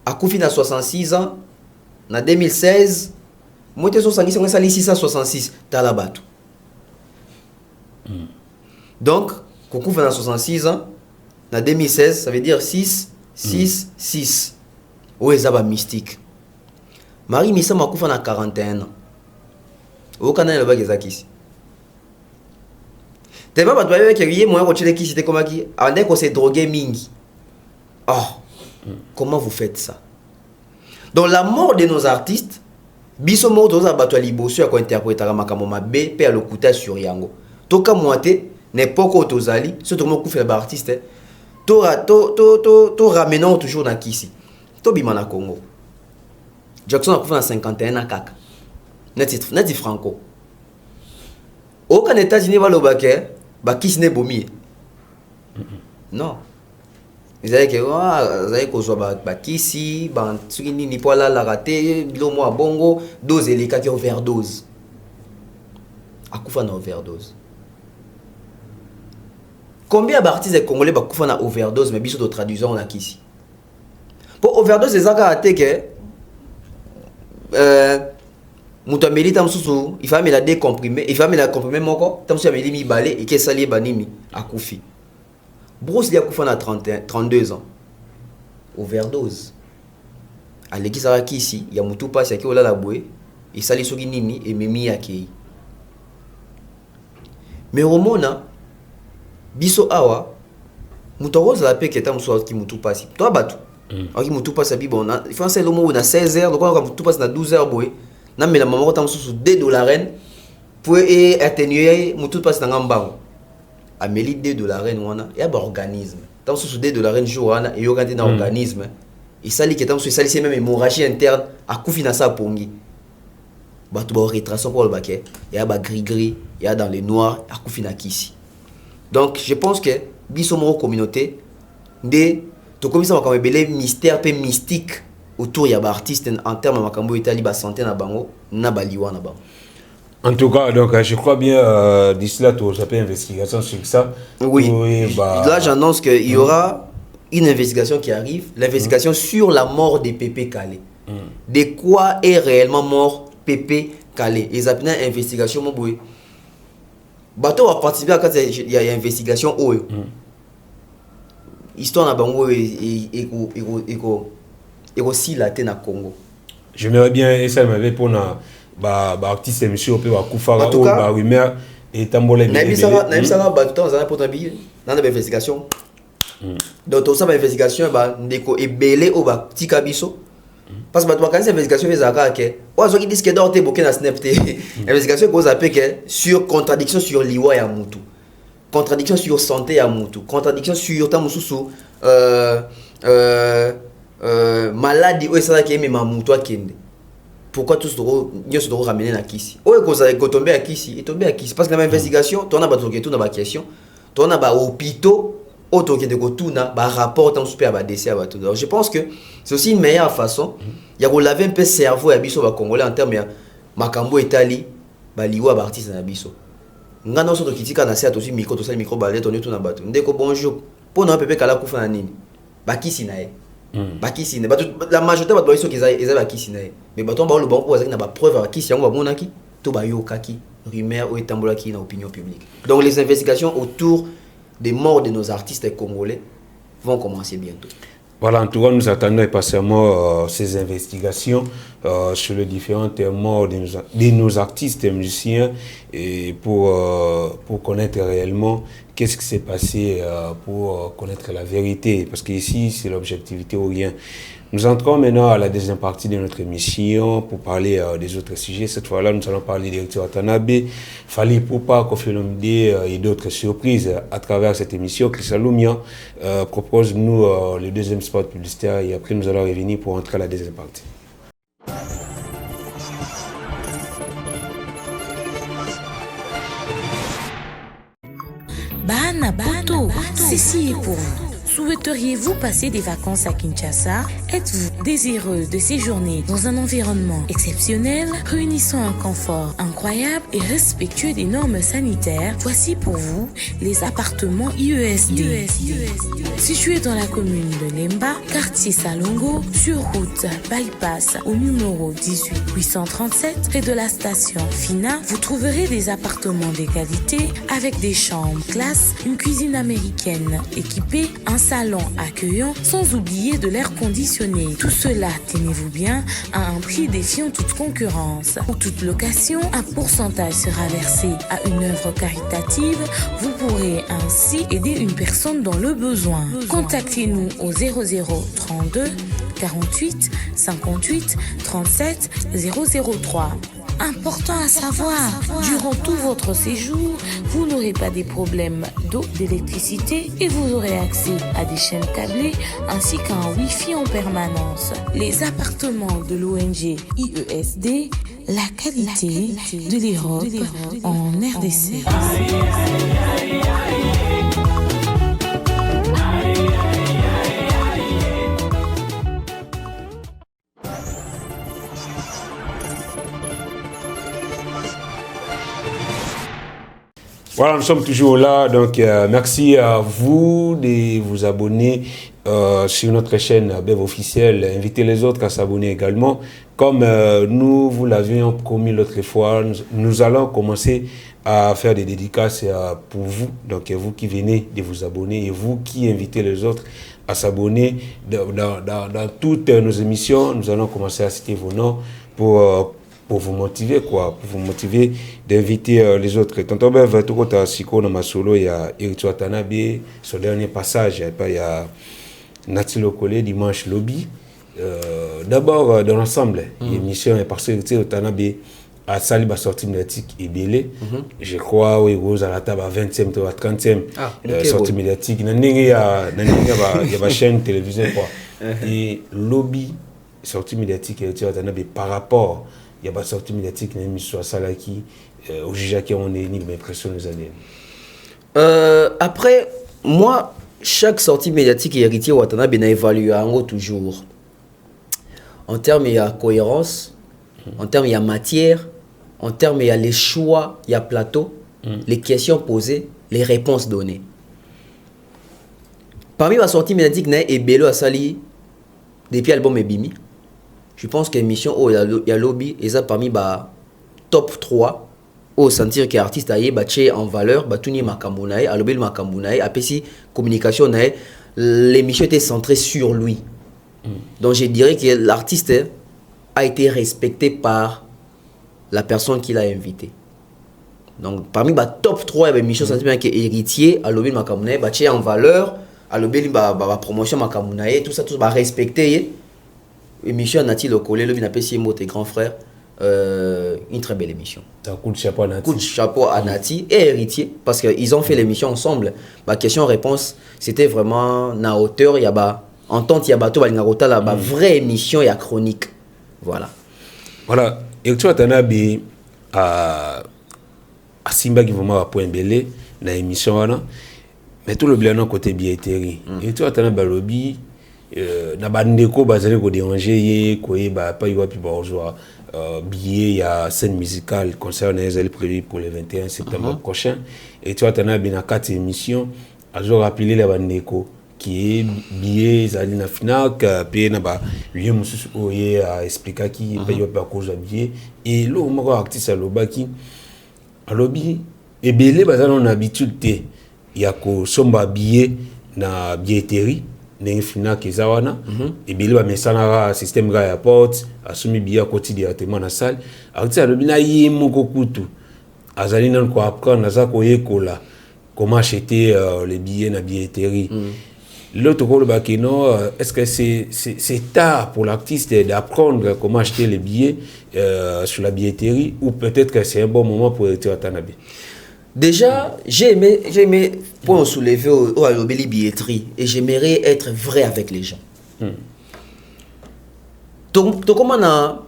akufi na 66 ans na 2016 moi, je suis 666 Talabatou. Donc, Koukou fait dans 66 ans, en 2016, ça veut dire 6, 6, 6. Où est ça mystique? Marie Missa Makou fait dans 41 ans. Au Canada, il y a des T'es pas battu qui est moi quand qui c'était comme qui on est qu'on s'est drogué mingi. Oh. Comment vous faites ça? Donc la mort de nos artistes, biso mort dans battu à liboso à quoi interpréter la makamoma B pe à l'okuta sur yango. Toka moité n'importe quoi tozali, surtout moi coup fait l'artiste. To ramenons toujours dans Kisi. To bimana Congo. Jackson a fait en 51 à kaka. Net franco. Aucun États-Unis va le baquer, bah Kisi n'est bomi. Non. Vous avez que soit bah Kisi, bah celui ni pas là la raté, lo moi bongo, dose et les cas qui overdose. À coup na overdose. Combien d'artistes congolais bah coup na overdose mais biso de traduisons on a Kisi. Pour overdose c'est ça qu'a été que mutu milita msusu il faut me la décomprimer il faut me la comprimer moko tamsu ameli mi balé et que sali banimi akufi Bruce Lee akufa na 32 ans overdose aleki sara kisi ya mutu pasi yaki olala boye et sali soki nini et memi yaki mais romona biso awa mutu ozala pe keta msusu ki mutu pasi to batu aki mutu pasi bi bon il faut c'est le mot na 16h donc on mutu pasi na 12h boye na mais la maman tam sous $2 pour atténuer mutu passe dans ngambango ameli $2 wana ya ba organisme tam sous $2 jour wana et yo quand dans organisme et ça li que tam sous ça li même hémorragie interne a kufina ça pongi batu ba retraction pour le baquet ya ba gris ya dans les noirs a kufina kisi donc je pense que biso mo communauté de to comme ça comme belé mystère peu mystique autour ya ba artiste en termes makambo itali ba santé na bango na baliwa na bango. En tout cas, donc je crois bien d'ici là tu as investigation sur ça. Oui. Là j'annonce qu'il y aura une investigation qui arrive, l'investigation sur la mort de Pépé Calé. De quoi est réellement mort Pépé Calé? Ils appellent une investigation mon boy. Bateau va participer à quand il y a une investigation histoire na bango et aussi la tena Congo. J'aimerais bien essayer m'avait pour na artiste monsieur au peu va kufara ou ba rumeur et tambolé bien. Ça va temps ça pour tabi dans l'investigation. Donc tout ça ba investigation ba ndeko ebele au ba tika biso. Parce que ba quand investigation les aka que ozo qui disent que dorte boké na snap té. Investigation cause appelle que sur contradiction sur liwa ya mutu. Contradiction sur santé ya mutu. Contradiction sur tamususu maladie ou ça qui est même mutu akende. Pourquoi tous se ramener à Kisi? Oh, quand ça est tombé à Kisi, il est tombé à Kisi. Parce que dans l'investigation, tu as une question, tu as un hôpital, tu as un rapport, tu as un décès. Donc je pense que c'est aussi une meilleure façon. Il y a laver un peu le cerveau à Bisso Congolais en termes de Makambo Italie, Baliwa Bartis na Bisso. Nga non soto kitika na sia aussi micro to sali micro balé to tout na bato. Ndeko bonjour. Pour na pepe kala kufa na nini? Bakisi na ye. Bakisi na la majorité bato biso ki za bakisi na ye. Mais bato ba lo banko azaki na ba preuve bakisi yango ba monaki to ba yokaki rumeur ou etambolaki na opinion publique. Donc les investigations autour des morts de nos artistes congolais vont commencer bientôt. Voilà, en tout cas, nous attendons impatiemment ces investigations sur les différents morts de nos artistes et musiciens et pour connaître réellement qu'est-ce qui s'est passé, pour connaître la vérité. Parce qu'ici, c'est l'objectivité ou rien. Nous entrons maintenant à la deuxième partie de notre émission pour parler des autres sujets. Cette fois-là, nous allons parler d'Hector Watanabe, Fally Ipupa, Koffi Olomide et d'autres surprises à travers cette émission. Christian Lumia propose-nous le deuxième spot publicitaire et après nous allons revenir pour entrer à la deuxième partie. Bana Poto, ceci est pour vous. Souhaiteriez-vous passer des vacances à Kinshasa? Êtes-vous désireux de séjourner dans un environnement exceptionnel, réunissant un confort incroyable et respectueux des normes sanitaires? Voici pour vous les appartements IESD. Situés dans la commune de Lemba, quartier Salongo, sur route Bypass au numéro 18-837, près de la station Fina, vous trouverez des appartements de qualité avec des chambres classe, une cuisine américaine équipée, ainsi salon accueillant, sans oublier de l'air conditionné. Tout cela, tenez-vous bien, à un prix défiant toute concurrence. Pour toute location, un pourcentage sera versé à une œuvre caritative. Vous pourrez ainsi aider une personne dans le besoin. Contactez-nous au 0032 48 58 37 003. Important à savoir, durant tout votre séjour, vous n'aurez pas des problèmes d'eau, d'électricité et vous aurez accès à des chaînes câblées ainsi qu'à un Wi-Fi en permanence. Les appartements de l'ONG IESD, la qualité de l'Europe en RDC. Voilà, nous sommes toujours là, donc merci à vous de vous abonner sur notre chaîne BEV officielle. Invitez les autres à s'abonner également. Comme nous vous l'avions promis l'autre fois, nous allons commencer à faire des dédicaces pour vous, donc vous qui venez de vous abonner et vous qui invitez les autres à s'abonner. Dans toutes nos émissions, nous allons commencer à citer vos noms pour vous motiver, quoi, pour vous motiver d'inviter les autres. Tonton Bev, tout côté Siko dans ma solo, il y a Eric Watanabe, son dernier passage, il y a Nati Lokole, dimanche lobby. D'abord, dans l'ensemble, l'émission est parce que Eric Watanabe a sali la sortie médiatique et belé. Je crois, oui, vous à la table à 20e, à 30e sortie médiatique. Il y a une chaîne télévision, quoi. Et lobby, sortie médiatique, Eric Watanabe par rapport. Il y a pas de sortie médiatique, il y a une émission à Salaki, au juge qui on est ni l'impression des années. Après, moi, chaque sortie médiatique et héritier Watanabe n'a évalué toujours. En termes, il y a cohérence, en termes, il y a matière, en termes, il y a les choix, il y a plateau, les questions posées, les réponses données. Parmi la sortie médiatique, il y a Bello à Sali, depuis l'album Ebimi. Je pense que l'émission, il y a lobby, et ça parmi top 3, au sentir que l'artiste a été en valeur, tout ni makambunae, à l'obél makambunae, après si communication, l'émission était centrée sur lui. Donc je dirais que l'artiste a été respecté par la personne qui l'a invité. Donc parmi top 3, il y a une émission sentir que héritier, à l'obél makambunae, en valeur, à l'obél promotion makambunae, tout ça respecté. Émission Nati Lokole, le Vinapé mot tes grands frères, une très belle émission. Coup de chapeau à Nati. Coup de chapeau à Nati et héritier, parce qu'ils ont fait l'émission ensemble. Question-réponse, c'était vraiment à hauteur, il y a entente, il y a bateau, il y a la vraie émission, il y a chronique. Voilà. Voilà. Et tu as à Simba qui vraiment à point belé dans l'émission, mais tout le blanc côté billetterie. Et tu as un lobby. Na bandeko bazali ko déranger ko ba pa yo pi bonjour billet ya scène musicale concert est prévu pour le 21 septembre prochain et tu as tana bina 4 émissions a jour rappeler la bandeko qui est billet zali na Fnac pe na ba lieu mususu oye a expliquer qui pa yo pa cause billet et lo moko artiste alobaki alobi et belé bazali on habitude te ya ko somba billet na billetterie n'est fina kezawana et bien le mesana système ga airport asumi biya quotidiennement na salle artiste alobina yimoko kutu azali nan ko apprendre na za ko yekola comment acheter les billets na billetterie l'autre ko le bakino est-ce que c'est tard pour l'artiste d'apprendre comment acheter les billets sur la billetterie ou peut-être que c'est un bon moment pour être Watanabe. Déjà, j'ai aimé pour soulever au Alobeli billetterie et j'aimerais être vrai avec les gens. Donc, comment on a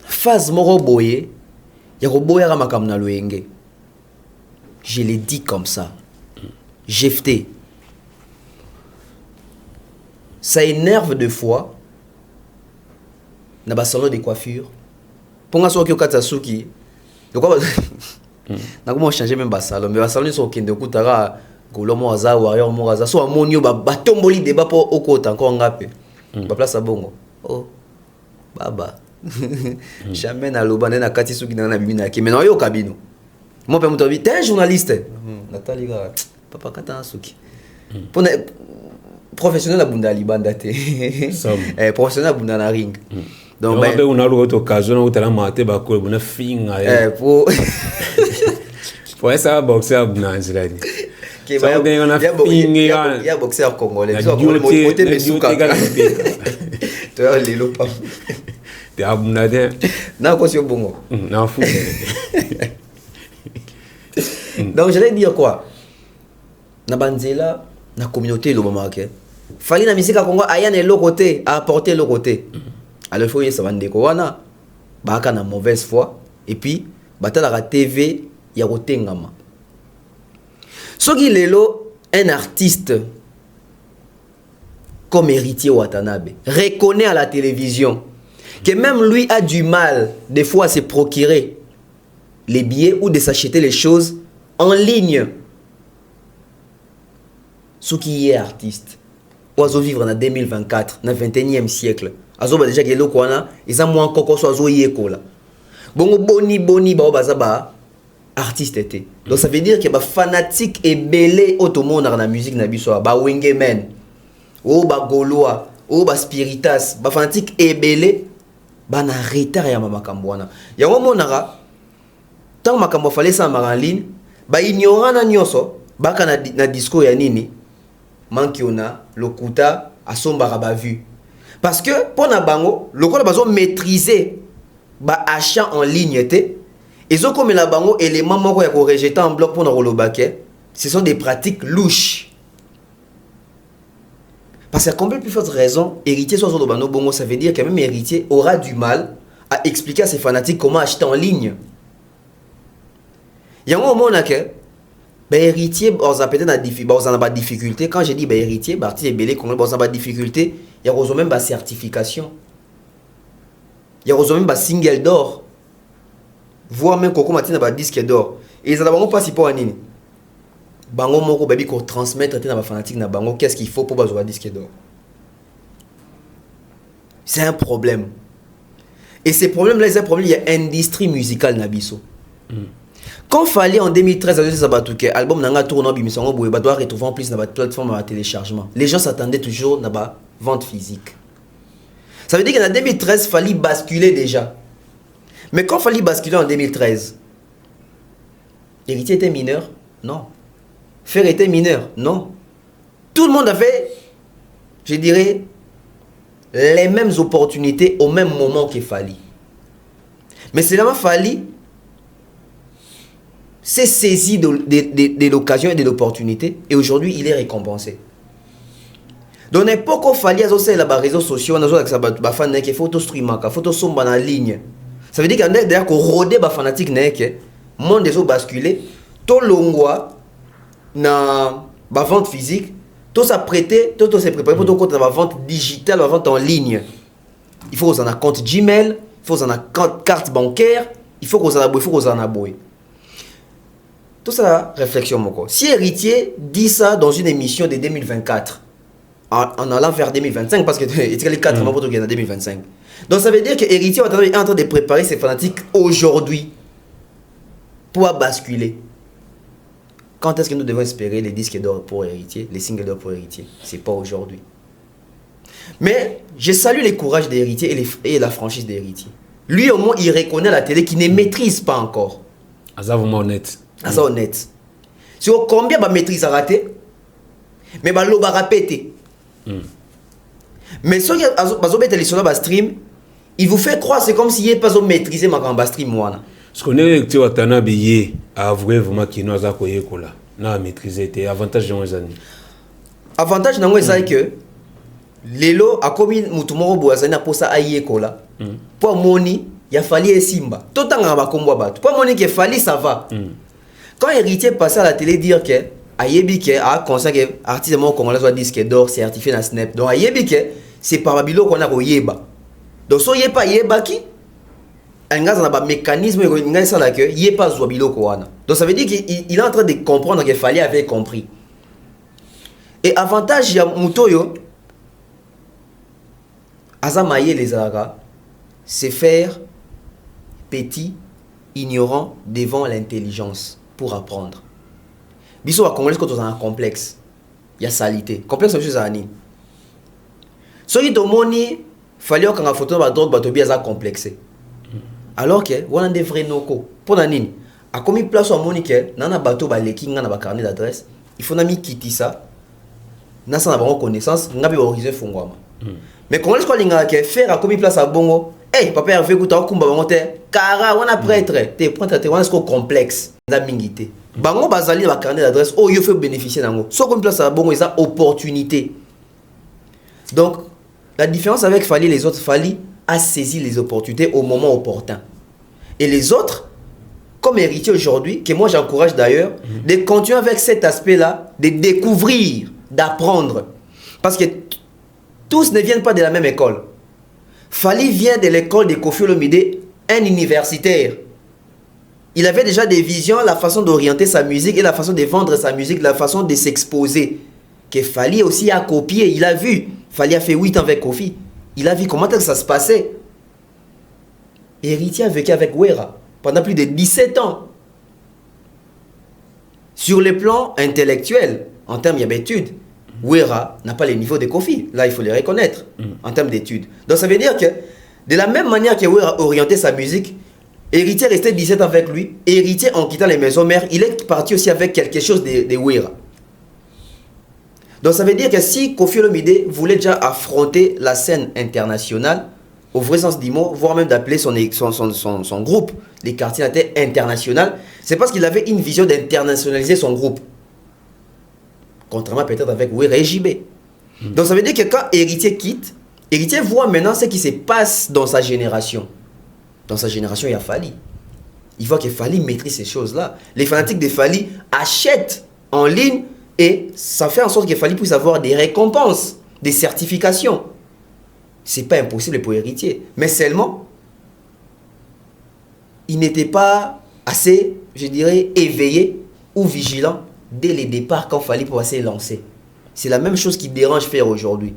phase moro boye, ya roboya ramakam na loenge. Je l'ai dit comme ça. Jefté. Ça énerve deux fois. Na ba salon de coiffure. Ponga so ki okatasuki. Donc na comment changer même salon mais salon so kende kutara golomo aza warrior mo aza so amonio ba tomboli débat pour okota encore ngape. Ba place bongo. Oh. Baba. Jamais na lobane na kati suki na bibina ki mais non yo kabino. Moi pe moto t'es un journaliste. Nathalie ga papa kata suki. professionnel à bunda libanda te professionnel à bunda na ring donc ben on a l'autre occasion où tu as maté ba ko buna finga pour ça boxer à bunda zilani il y a boxeur congolais tu côté mesuka tu as les lopa tu as bunda de na ko sio bongo na fou donc j'allais dire quoi na banzela na communauté lo mama ke fali na misika Congo ayane le côté à apporter le côté alors faut y ça bandeko wana baka na mauvaise foi et puis batala la TV ya kotengama soki lelo un artiste comme Héritier Watanabe reconnaît à la télévision que même lui a du mal des fois à se procurer les billets ou de s'acheter les choses en ligne. Ce qui est artiste, oiseau vivre en 2024, dans le 21e siècle. Azo ba déjà gelo kwana, ils ont moins koko so azo yeko là. Bongo boni ba bazaba artiste était. Donc ça veut dire que ba fanatique et belé automone dans la musique na biso ba wengemen. O ba goloa, o ba spiritas, ba fanatique et belé ba na retard ya makambo wana. Ya monara tant makambo fallait ça en ligne, ba ignorant na nyoso, ba kana na disco ya nini. Manki ona lokuta asombara ba vu parce que pour na bango lokola bazo maîtriser ba achat en ligne té ils ont comme la bango élément moko ya ko rejeter en bloc pour na rolobake ce sont des pratiques louches parce qu'à combien plus forte raison héritier soit sur bano bongo ça veut dire que même héritier aura du mal à expliquer à ses fanatiques comment acheter en ligne yango mona ke héritier, on a peut-être des difficultés. Quand je dis héritier, artiste est belé, on a des difficultés. Il y a même des certifications. Il y a même des single d'or. Voire même Coco Martin a des disques d'or. Et ça n'a pas si pour un nini. Bango moko baby qu'on transmettre dans la fanatique na bango qu'est-ce qu'il faut pour avoir un disque d'or. C'est un problème. Et ces problèmes-là, c'est un problème. Il y a industrie musicale nabiso. Quand fallait en 2013 album nanga tourne en bimisongo boye ba doit retrouver en plus dans la plateforme de téléchargement. Les gens s'attendaient toujours dans la vente physique. Ça veut dire qu'en 2013 fallait basculer déjà. Mais quand fallait basculer en 2013, Héritier était mineur? Non. Fer était mineur? Non. Tout le monde avait, je dirais, les mêmes opportunités au même moment qu'il fallait. Mais c'est là qu'il fallait s'est saisi de l'occasion et de l'opportunité et aujourd'hui il est récompensé. Dans l'époque où il fallait sur les réseaux sociaux, on a des des photos streaming, des photos sont en ligne. Ça veut dire qu'il y a d'ailleurs qu'on rodait les fanatiques, le monde des autres basculé, tout l'ongwa na la vente physique, tout ça prêté, tout s'est préparé pour tout compte la vente digitale, la vente en ligne. Il faut qu'on ait un compte Gmail, il faut qu'on ait une carte bancaire, il faut qu'on ait un abonné. Tout ça, réflexion, mon si Héritier dit ça dans une émission de 2024, en allant vers 2025, parce que il y a les 4 mois pour qu'il y en a 2025. Donc ça veut dire que Héritier est en train de préparer ses fanatiques aujourd'hui pour basculer. Quand est-ce que nous devons espérer les disques d'or pour Héritier, les singles d'or pour Héritier? C'est pas aujourd'hui. Mais je salue les courages des Héritiers et la franchise des Héritiers. Lui, au moins, il reconnaît la télé qu'il ne maîtrise pas encore. Ça, vraiment honnête. C'est honnête. Sur combien de maîtrise à rater, mais l'eau va répéter. Mais si vous avez les stream, il vous fait croire c'est comme s'il n'y a pas maîtrisé ma stream. Ce qu'on est que Watanabe a avoué vraiment qu'il n'a pas maîtrisé. C'est avantage dans les années. Avantage dans les années que les lots a commis Moutoumoro Boazana pour ça aïe kola. Pour Moni, il a fallu Simba. Tout le temps, on va combattre. Pour Moni, il a fallu ça va. Quand Héritier passait à la télé dire que Ayebike a conscient que l'artiste congolais soit disque d'or certifié dans Snap. Donc Ayebike, c'est par Babilo qu'on a au Yeba. Donc si Yeba Yeba qui un gars a un mécanisme il a ça là que Yeba Zwabilo Koana. Donc ça veut dire qu'il est en train de comprendre qu'il fallait avoir compris. Et avantage ya Mutoyo Azamaye les Aragas, c'est faire petit, ignorant devant l'intelligence. Pour apprendre. Biso à Congolais quand on a un complexe, il y a salité. Complexe c'est chose à Annie. soki tomoni fallait que la photo ba drogue ba tobi eza complexé alors que on a des vrais noko pour na nini a commis place au monique nana bateau ba leki nga na ba carnet d'adresse il faut na mi kiti ça na ça na ba connaissance ngabi ba horizon fongwama mais quand est-ce qu'on linga que faire a commis place à bongo hey papa Hervé kuta kumba bango te kara on a prêtre te prêtre te on est complexe na mingité bango bazali ba carnet d'adresse oh yo fait bénéficier nango so commis place à bongo eza opportunité. Donc la différence avec Fally les autres, Fally a saisi les opportunités au moment opportun. Et les autres, comme héritier aujourd'hui, que moi j'encourage d'ailleurs, de continuer avec cet aspect-là, de découvrir, d'apprendre. Parce que tous ne viennent pas de la même école. Fally vient de l'école de Koffi Olomide, un universitaire. Il avait déjà des visions, la façon d'orienter sa musique et la façon de vendre sa musique, la façon de s'exposer. Que Fally aussi a copié, il a vu. Fally a fait 8 ans avec Koffi. Il a vu comment ça se passait. Héritier a vécu avec Wera pendant plus de 17 ans. Sur le plan intellectuel, en termes d'études, Wera n'a pas les niveaux de Koffi. Là, il faut les reconnaître en termes d'études. Donc ça veut dire que de la même manière que Wera orientait sa musique, Héritier restait 17 ans avec lui. Héritier, en quittant les maisons mères, il est parti aussi avec quelque chose de Wera. Donc ça veut dire que si Koffi Olomide voulait déjà affronter la scène internationale, au vrai sens du mot, voire même d'appeler son groupe les quartiers international, c'est parce qu'il avait une vision d'internationaliser son groupe. Contrairement peut-être avec Wera et JB. Donc ça veut dire que quand Héritier quitte, Héritier voit maintenant ce qui se passe dans sa génération. Dans sa génération, il y a Fally. Il voit que Fally maîtrise ces choses-là. Les fanatiques de Fally achètent en ligne. Et ça fait en sorte qu'il Fally puisse avoir des récompenses, des certifications. C'est pas impossible pour Héritier. Mais seulement, il n'était pas assez, je dirais, éveillé ou vigilant dès le départ quand Fally pour se lancer. C'est la même chose qui dérange faire aujourd'hui.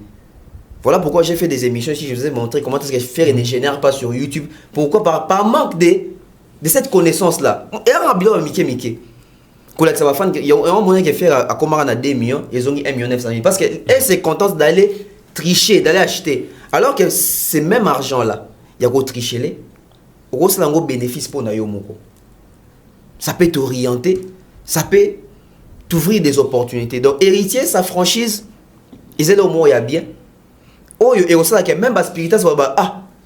Voilà pourquoi j'ai fait des émissions ici. Je vous ai montré comment est-ce que faire ne génère pas sur YouTube. Pourquoi par manque de cette connaissance-là. Et un rabio Mickey. Il y a un moyen de faire à Komara 2 millions, ils ont mis 1,9 million. Parce qu'elle se contente d'aller tricher, d'aller acheter. Alors que ce même argent-là, il y a tricher les, il y a un bénéfice pour Nayomoko. Ça peut t'orienter, ça peut t'ouvrir des opportunités. Donc, Héritier, sa franchise, ils est là au moins, il y a bien. Oh, et aussi, même la spiritualité,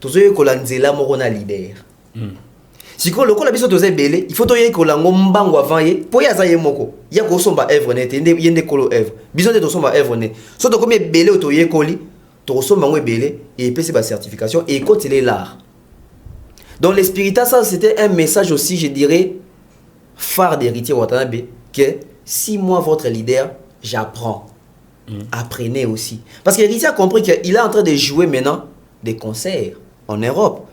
tu sais que l'anzela morona leader. Si vous avez besoin de belé, il faut que vous ayez un mbango avant pour y aller moko. Il y a que somba œuvre net, il y a des colo œuvre. Besoin de somba œuvre net. So to comme belé to y coli, to somba ngo belé et puis c'est ba certification et continuer l'art. Donc l'espiritas ça c'était un message aussi, je dirais phare d'Héritier Watanabe que si moi votre leader, j'apprends. Apprenez aussi. Parce que Héritier a compris qu'il est en train de jouer maintenant des concerts en Europe.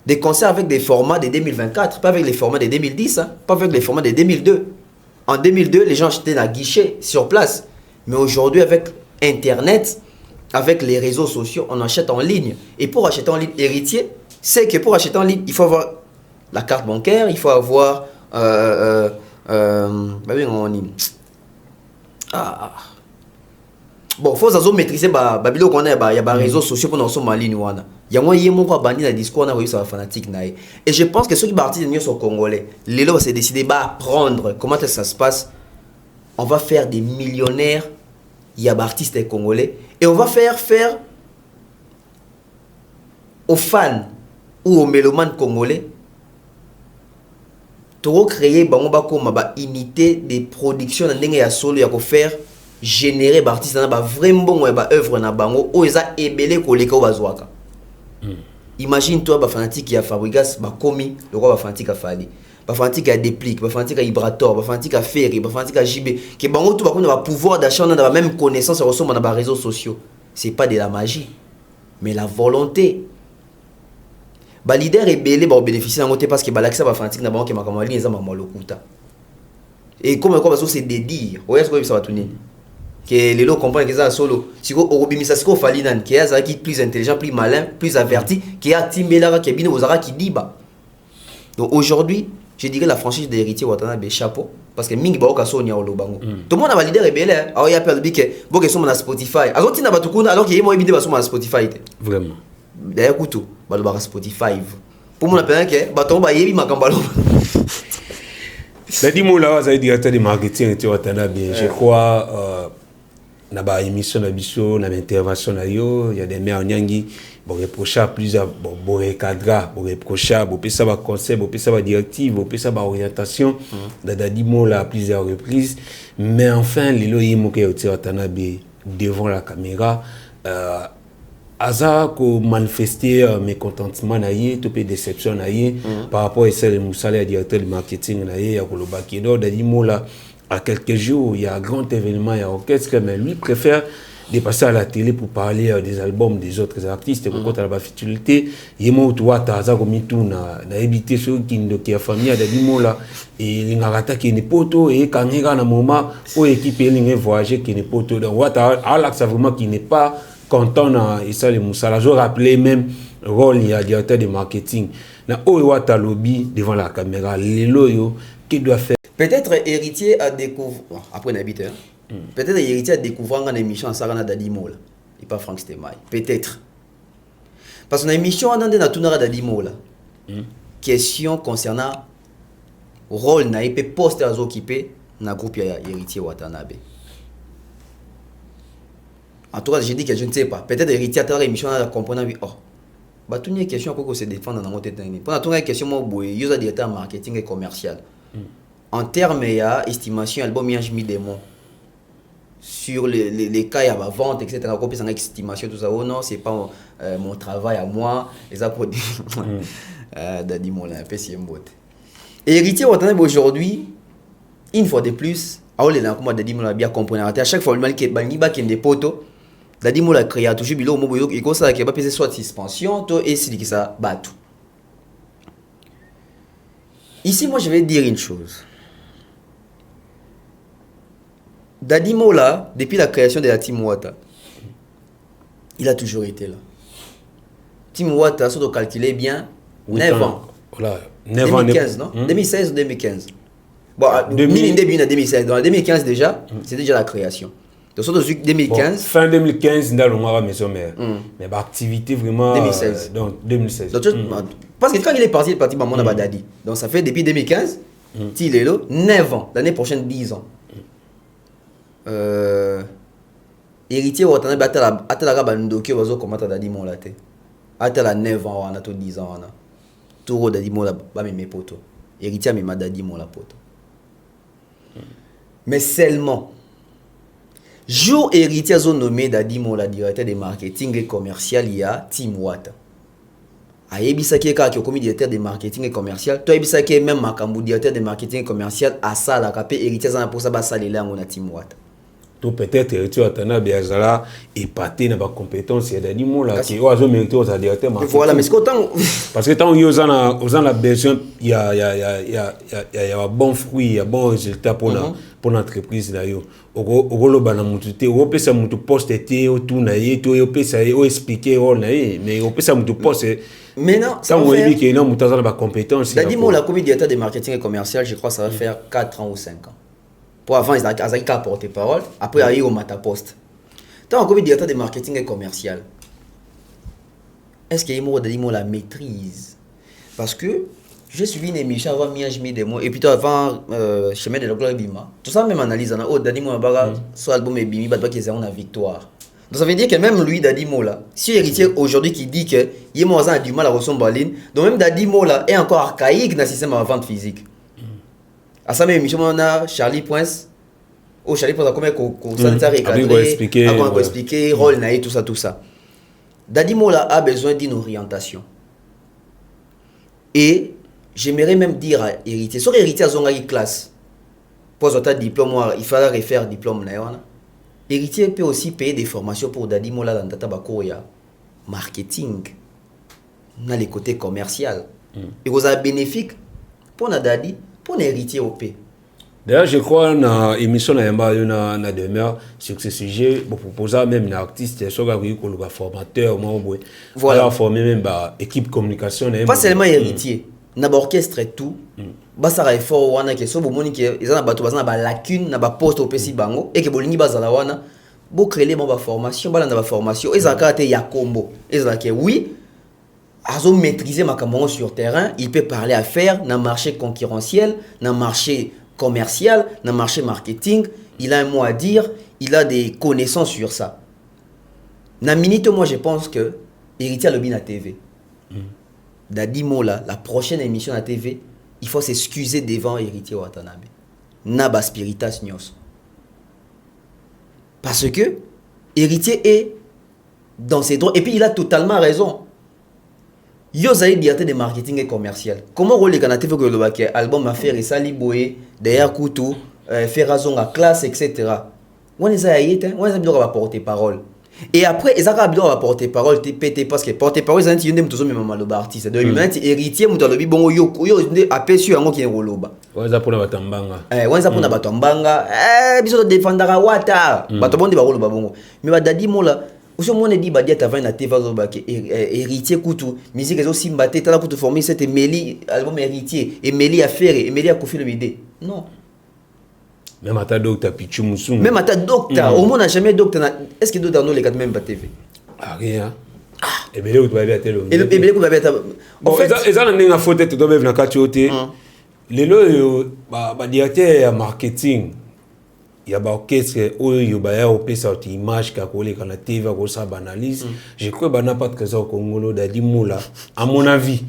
Des concerts avec des formats de 2024, pas avec les formats de 2010, hein, pas avec les formats de 2002. En 2002, les gens achetaient à guichet sur place. Mais aujourd'hui, avec Internet, avec les réseaux sociaux, on achète en ligne. Et pour acheter en ligne, Héritier, c'est que pour acheter en ligne, il faut avoir la carte bancaire, il faut avoir... Bon, il faut maîtriser babilo qu'on a, il y a des réseaux sociaux pour nous sommes en ligne. Il y a un yémo qui a banni la discours, on a réussi à fanatique. Et je pense que ceux qui partent de sont congolais. Les lots c'est décidé d'apprendre comment ça se passe. On va faire des millionnaires. Il y a des artistes congolais. Et on va faire aux fans ou aux mélomanes congolais de recréer une unité de production pour faire générer des artistes vraiment œuvre na bango o eza ebele koleka bazwaka. Imagine toi ba fanatique ya Fabregas ba komi le roi ba fanatique a Fally ba fanatique a Déplique ba fanatique a Ibrator ba fanatique a Ferry ba fanatique a JB que bango tout ba ko na pouvoir d'achat na ba même connaissance ressemble na ba réseaux sociaux. C'est pas de la magie mais la volonté. Ba leader ebele ba bénéficier en côté parce que ba l'accès ba fanatique na bango ke makamali eza mama lokuta. Et comme quoi c'est des dire ouais est-ce que ça va tourner que les lots comprennent que ça solo si vous obimisa siko Fally nan qui est qui plus intelligent plus malin plus averti qui a Timbela qui est bien aux ara qui dit bah. Donc aujourd'hui je dirais la franchise de Héritier Watanabe, chapeau. Parce que mingi ba okaso nya olobango. Tout le monde a validé rebelle. Alors il y a perdu que bon que sont na Spotify. Alors tina batukuna alors qu'il y a moi ebide ba sur Spotify. Vraiment. D'ailleurs kutu ba ba Spotify. Pour moi la peine que ba tomba yebi makambalo. Dadi Mola za directeur de marketing et Watanabe. Je crois na ba émission na biso na intervention na yo, il y a des mères nyangi bon reprocher plusieurs bon recadra, bon reprocher, bon pesa ba concept, bon pesa ba directive, bon pesa ba orientation Dadi Mola à plusieurs reprises, mais enfin lelo yimo ke Watanabe devant la caméra aza ko manifester mécontentement na ye, topé déception na ye par rapport à celle Moussala directeur de marketing na ye ya koloba kido Dadi Mola à quelques jours, il y a un grand événement, il y a un orchestre, mais lui préfère dépasser à la télé pour parler des albums des autres artistes. Pour contre la futilité, il y a un toit à Zagomitou, na évité ceux qui a famille à Dadi Mola et l'ingata qui n'est pas tout et quand il y a un moment où équipe est voyager qui n'est pas tout. Donc, Alex vraiment qui n'est pas content et ça les Moussala. Je rappelais même rôle il y a directeur de marketing. Na Ouewata lobby devant la caméra, les loyaux qui doit faire. Peut-être Héritier a découvert, après on habite, peut-être Héritier a découvert une émission en Sarana Dadi Mola, et pas Frank Stemay. Peut-être. Parce que une émission en Ande na Tunara Dadi Mola, question concernant le rôle na épée poste à occupé dans le groupe Héritier Watanabe. En tout cas, j'ai dit que je ne sais pas. Peut-être Héritier a tellement émission à comprendre, oh, bah tout une question à quoi se défendre dans notre tête. Pendant tout une question, moi, il y a directeur marketing et commercial. En termes d'estimation, album il y a mis des mots sur les cas, il y a la vente, etc. On peut estimation, tout ça. Oh non, c'est pas mon travail à moi. Les applaudis. Dadi Mola, un peu si mbote. Et Héritier Watanabe aujourd'hui, une fois de plus, Dadi Mola bien compris. À chaque fois, le qui est des potos, Dadi Mola créé toujours bilo mo boyo. Il conseille qu'il va payer soit suspension, toi et si ça bat tout. Ici, moi, je vais dire une chose. Dadi Mola, depuis la création de la Team Wata, il a toujours été là. Team Wata, si on calcule bien, 9 ans. Voilà, 2015, non 2016 ou 2015. Bon, début de 2016. Dans 2015 déjà, c'était déjà la création. Donc, surtout 2015. Bon, fin 2015, nous allons à la maison mère. Mais l'activité vraiment. 2016. Donc, 2016. Donc, parce que quand il est parti Maman Dadi. Donc, ça fait depuis 2015, il est là, 9 ans. L'année prochaine, 10 ans. Héritier Watanabe atala bandoki wazo komata Dadi Mola te atala 9 ans wana to 10 ans wana toro Dadi Mola ba meme poto Héritier mema Dadi Mola poto mais seulement jour Héritier zo nommé Dadi Mola directeur de marketing et commercial il y a Team Wata ayebisaki ka ki komi directeur de marketing et commercial to ayebisaki même makambu directeur de marketing et commercial asala ka pe Héritier za na posa ba salela ngona Team Wata. Tout peut-être Héritier Watanabe azala épaté na ba compétence ya Dadi Mola qui ozo mérité aux directeur marketing. Voilà, mais c'est autant parce que tant aux a besoin il y a bon fruit, il y a bon résultat pour l'entreprise là yo. Ogolo bana mutu te o pesa mutu poste te o tout na ye to o pesa o expliquer o na ye mais o pesa mutu poste. Maintenant, ça on dit que non mutu azala ba compétence. Dadi Mola comme directeur de marketing et commercial, je crois ça va faire 4 ans ou 5 ans. Pour avant, ils ont porté parole. Après, il y a eu au Matapost. Tant que directeur de marketing et commercial, est-ce qu'il y a Dadi Mola maîtrise? Parce que j'ai suivi une émission avant Miajmi des mots. Et puis avant Chemin de la Gloire Bima. Tout ça, même analyse. Dadi Mola, son album est Bimi, il y a une victoire. Donc ça veut dire que même lui, Dadi Mola, si Héritier aujourd'hui qui dit que Yémoza a du mal à recevoir Baline, donc même Dadi Mola est encore archaïque dans le système de vente physique. À sa même émission, on a Charlie Poince. Oh, Charlie Poince a combien ça expliquer, rôle naïf, tout ça. Dadi Mola a besoin d'une orientation. Et j'aimerais même dire à Héritier, sur Héritier a une classe, pour un diplôme, il fallait refaire diplôme. Héritier peut aussi payer des formations pour Dadi Mola dans Tata Bakoya, marketing, dans les côtés commercial. Et vous avez bénéfique pour Dadi. Pour Héritier au P. D'ailleurs, je crois dans l'émission na demeure sur ce sujet, pour proposer même un artiste, soit un formateur, voilà, former même équipe communication. Pas seulement Héritier. na ba orchestre et tout basara effort wana ke so bomoni ke ezana bato bazana ba lacune na ba poste au pesi bango et que bolingi bazala wana bo créer ba formation bala na ba formation ezaka te ya combo ezala ke oui azo maîtriser makambo sur terrain, il peut parler à faire dans marché concurrentiel, dans marché commercial, dans marché marketing, il a un mot à dire, il a des connaissances sur ça. Dans minute moi je pense que Héritier Lobby na TV. Dadi Mola, la prochaine émission à TV, il faut s'excuser devant Héritier Watanabe. Naba Spiritas Nyos. Parce que Héritier est dans ses droits et puis il a totalement raison. Yo za liberté de marketing et commercial. Comment rôle les TV que le album à faire et ça liboé derrière couteau faire raison à classe etc. On les a yété, on les a bien porter parole. Et après ils a bien porter parole TPT parce que porter parole c'est un petit ndem toujours même mal artiste. Donc maintenant héritier muto lobi bongo yo apesu yango ki roloba. On za pona batambanga. On za pona batambanga biso défendara wata. Bato bonde ba roloba bongo. Mais ba dadi mola aussi on dit badia t'avais na TV héritier coutou musique les aussi mbaté t'as la coutou formé c'était Meli album héritier et Meli a fait et Meli a confié le BD non même à ta docteur Pichu Moussou même à ta docteur au monde n'a jamais docteur est-ce que docteur nous les quatre même pas TV ah rien et Meli ou tu vas bien télé et Meli ou va bien en fait ça n'a rien faute tu dois venir quand tu étais les lots bah directeur marketing il y a des orchestres où il y a des images qui ont été la TV, qui ont analyse. Je crois qu'il n'y a pas de raison au Congo d'Adimoula. À mon avis,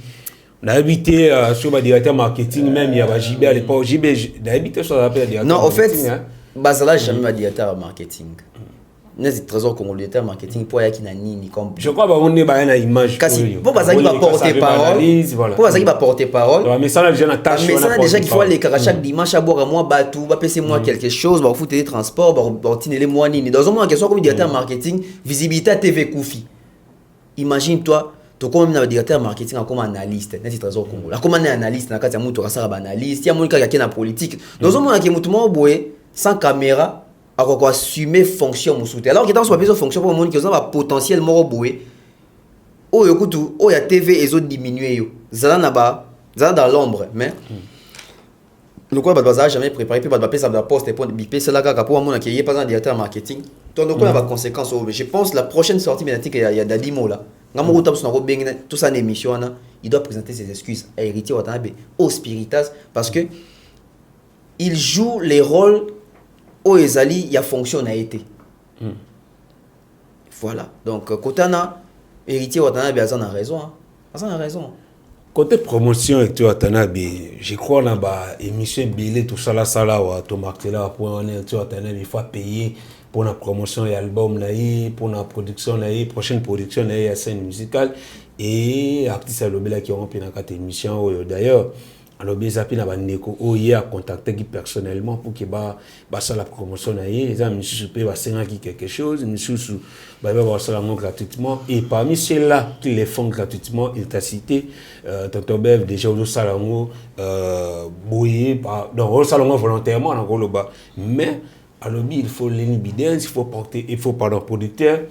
on a habité sur le directeur marketing, même il y a JB à l'époque. JB, on a habité sur la directeur marketing. Non, en fait, Basala, je n'ai jamais directeur marketing. C'est trésor congolais directeur marketing pour y ni comme je crois qu'on est une image pour Basala qui va porter parole pour Basala qui va porter parole mais ça là déjà na tâche mais ça déjà qu'il faut aller à chaque dimanche à boire à moi batou va passer moi quelque chose va foutre des transports va retirer les mois ni dans un moment question comme directeur marketing visibilité à TV Koufi imagine toi to comme na directeur marketing comme analyste n'est trésor congolais comme analyste na kati ya mutu kasara ba analyste ya monika qui na politique dans un moment qui mutu mo boye sans caméra à quoi assumer fonction musuté alors que dans ce papier fonction pour monde qui ont un potentiel moro boé oh écoute oh ya TV et autres diminuer yo zala na ba zala dans l'ombre mais le quoi bazar jamais préparé puis ba ça va poste pour bipé c'est là ka pour monde qui est pas un directeur marketing donc quoi va conséquence je pense la prochaine sortie médiatique il y a Dadimo là ngamo top son robeng tout ça émission là il doit présenter ses excuses à Héritier Watanabe au Spiritas parce que il joue les rôles où ezali il y a fonction a été voilà donc Kotana Héritier Watanabe a raison a raison côté promotion et Watanabe je crois là bas émission billet tout ça là ou to marqué là pour on est Watanabe il faut payer pour la promotion et album là pour la production là prochaine production là il scène musicale et artiste à l'obéla qui ont pris dans quatre émissions d'ailleurs alors bien appui na bandeko oye a contacter qui personnellement pour que ba ça la promotion na ye ça monsieur peut ba senga qui quelque chose monsieur ba ça la gratuitement et parmi ceux-là qui les font gratuitement il t'a cité tonton Bev déjà au salon boyer par donc au salon volontairement en gros là-bas mais alors il faut l'évidence il faut porter il faut pardon producteur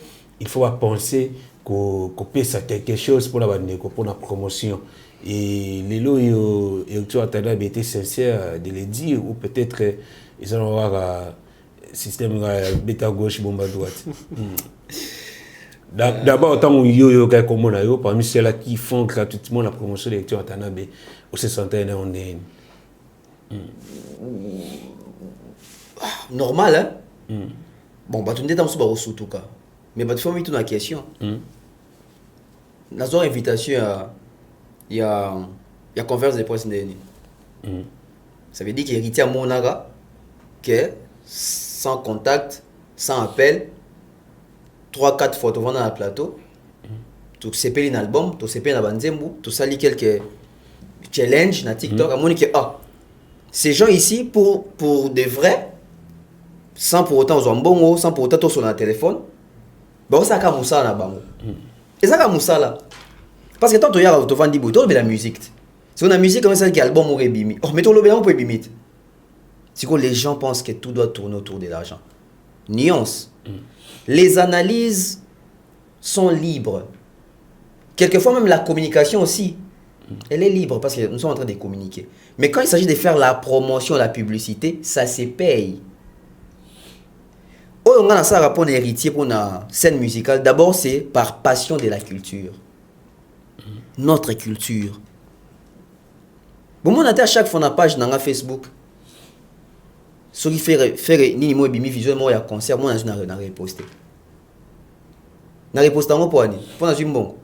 il faut penser qu'on peut ça quelque chose pour la bandeko pour la promotion. Et les lots, tu as été sincère de le dire, ou peut-être ils vont avoir un système bêta gauche, bombe à droite. D'abord, autant que parmi ceux-là qui font gratuitement la promotion de lecture à Tanabe, au 61 on est. Normal, hein? Bon, bah, tu n'es pas en tout cas. Mais bah, tu fais une question. Dans une invitation à. Il y a conférence de presse d'année. Ça veut dire qu'Héritier à Monaga, que sans contact, sans appel, 3-4 photos dans le plateau, tu sais pas un album, tu sais pas un banzembu, tu sais quelques challenges sur TikTok, à mon que ces gens ici pour de vrai, sans pour autant aux bongo, sans pour autant sur le téléphone, bah ça ka moussa na bango. Et ça ka moussa là. Parce que tant que tu as vendu de la musique. Si on a musique comme ça, qui album aurait bimi. Oh, mais ton lobby on peut bimit. C'est que les gens pensent que tout doit tourner autour de l'argent. Nuance. Les analyses sont libres. Quelquefois même la communication aussi. Elle est libre parce que nous sommes en train de communiquer. Mais quand il s'agit de faire la promotion, la publicité, ça se paye. On a ça rapport héritier pour la scène musicale. D'abord, c'est par passion de la culture. Notre culture. Bon, on a à chaque fois na page dans Facebook. Ce qui fait ni moi bimi visuel moi ya concert moi na reposter. Na reposter moi pour ani. Pour na bon.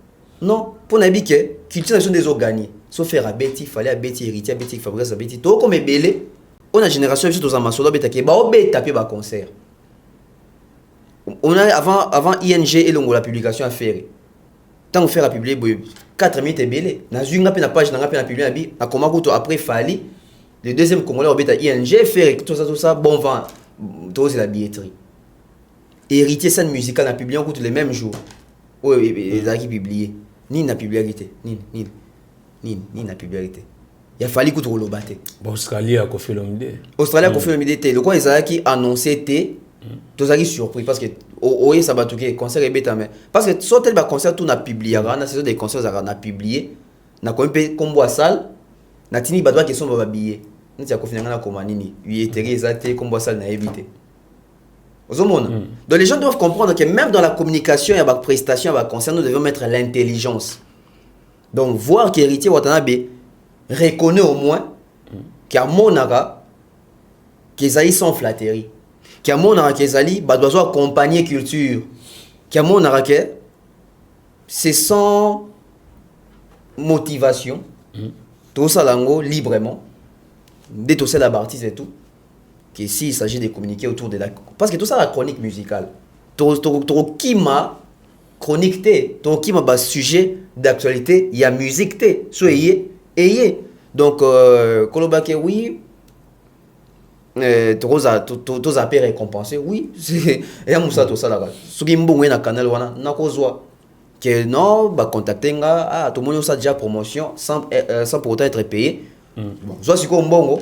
Non, pour na bi que culture sont des organismes. Sauf faire à Betty, fallait à Betty héritier, Betty Fabrice à Betty. Tout comme belé, on a génération juste aux amassola beta qui ba obé taper ba concert. On a avant ING et longo la publication à faire. Tant on fait la publier 4 minutes et belé. Na zunga pe na page na pe na publier abi na comment ko après fali le deuxième congolais obé ta ING faire tout ça bon vent. Tout c'est la billetterie. Héritier scène musicale na publié on coûte les mêmes jours. Oui, les a qui publié. Ni na publicité, ni na publicité. Il a fallu que tu le batte. Australie a fait l'omidé. Australie a fait l'omidé. Le quoi ils a qui annoncé té, tu as surpris parce que oye ça va tout que concert est bête mais parce que soit tel concert tout na publié, na saison des concerts ça na publié, na quand même comme bois salle, na tini badwa qui sont ba billet. Nous tu as confiné na comme nini, oui était exacté comme bois salle na évité. Donc les gens doivent comprendre que même dans la communication et la prestation, et concert, nous devons mettre l'intelligence. Donc voir qu'héritier Watanabe reconnaît au moins qu'à mon ara, qu'ils sont flatterie, qu'à mon ara qu'ils doivent accompagner culture, qu'à mon ara que c'est sans motivation, tout ça lango librement, dès tout ça la bâtisse et tout. Que s'il s'agit de communiquer autour de la... Parce que tout ça, la chronique musicale. Qui m'a chronique, qui m'a sujet d'actualité, il y a musique, soyez, ayez. Donc, Kolobake, oui, tous appels récompensés, oui, et à Moussa, tout ça là. Ce qui est un canal, n'a qu'aux oies. Que non, bah contacter, tout le monde a déjà promotion sans pour autant être payé. Bon, soit si comme bon,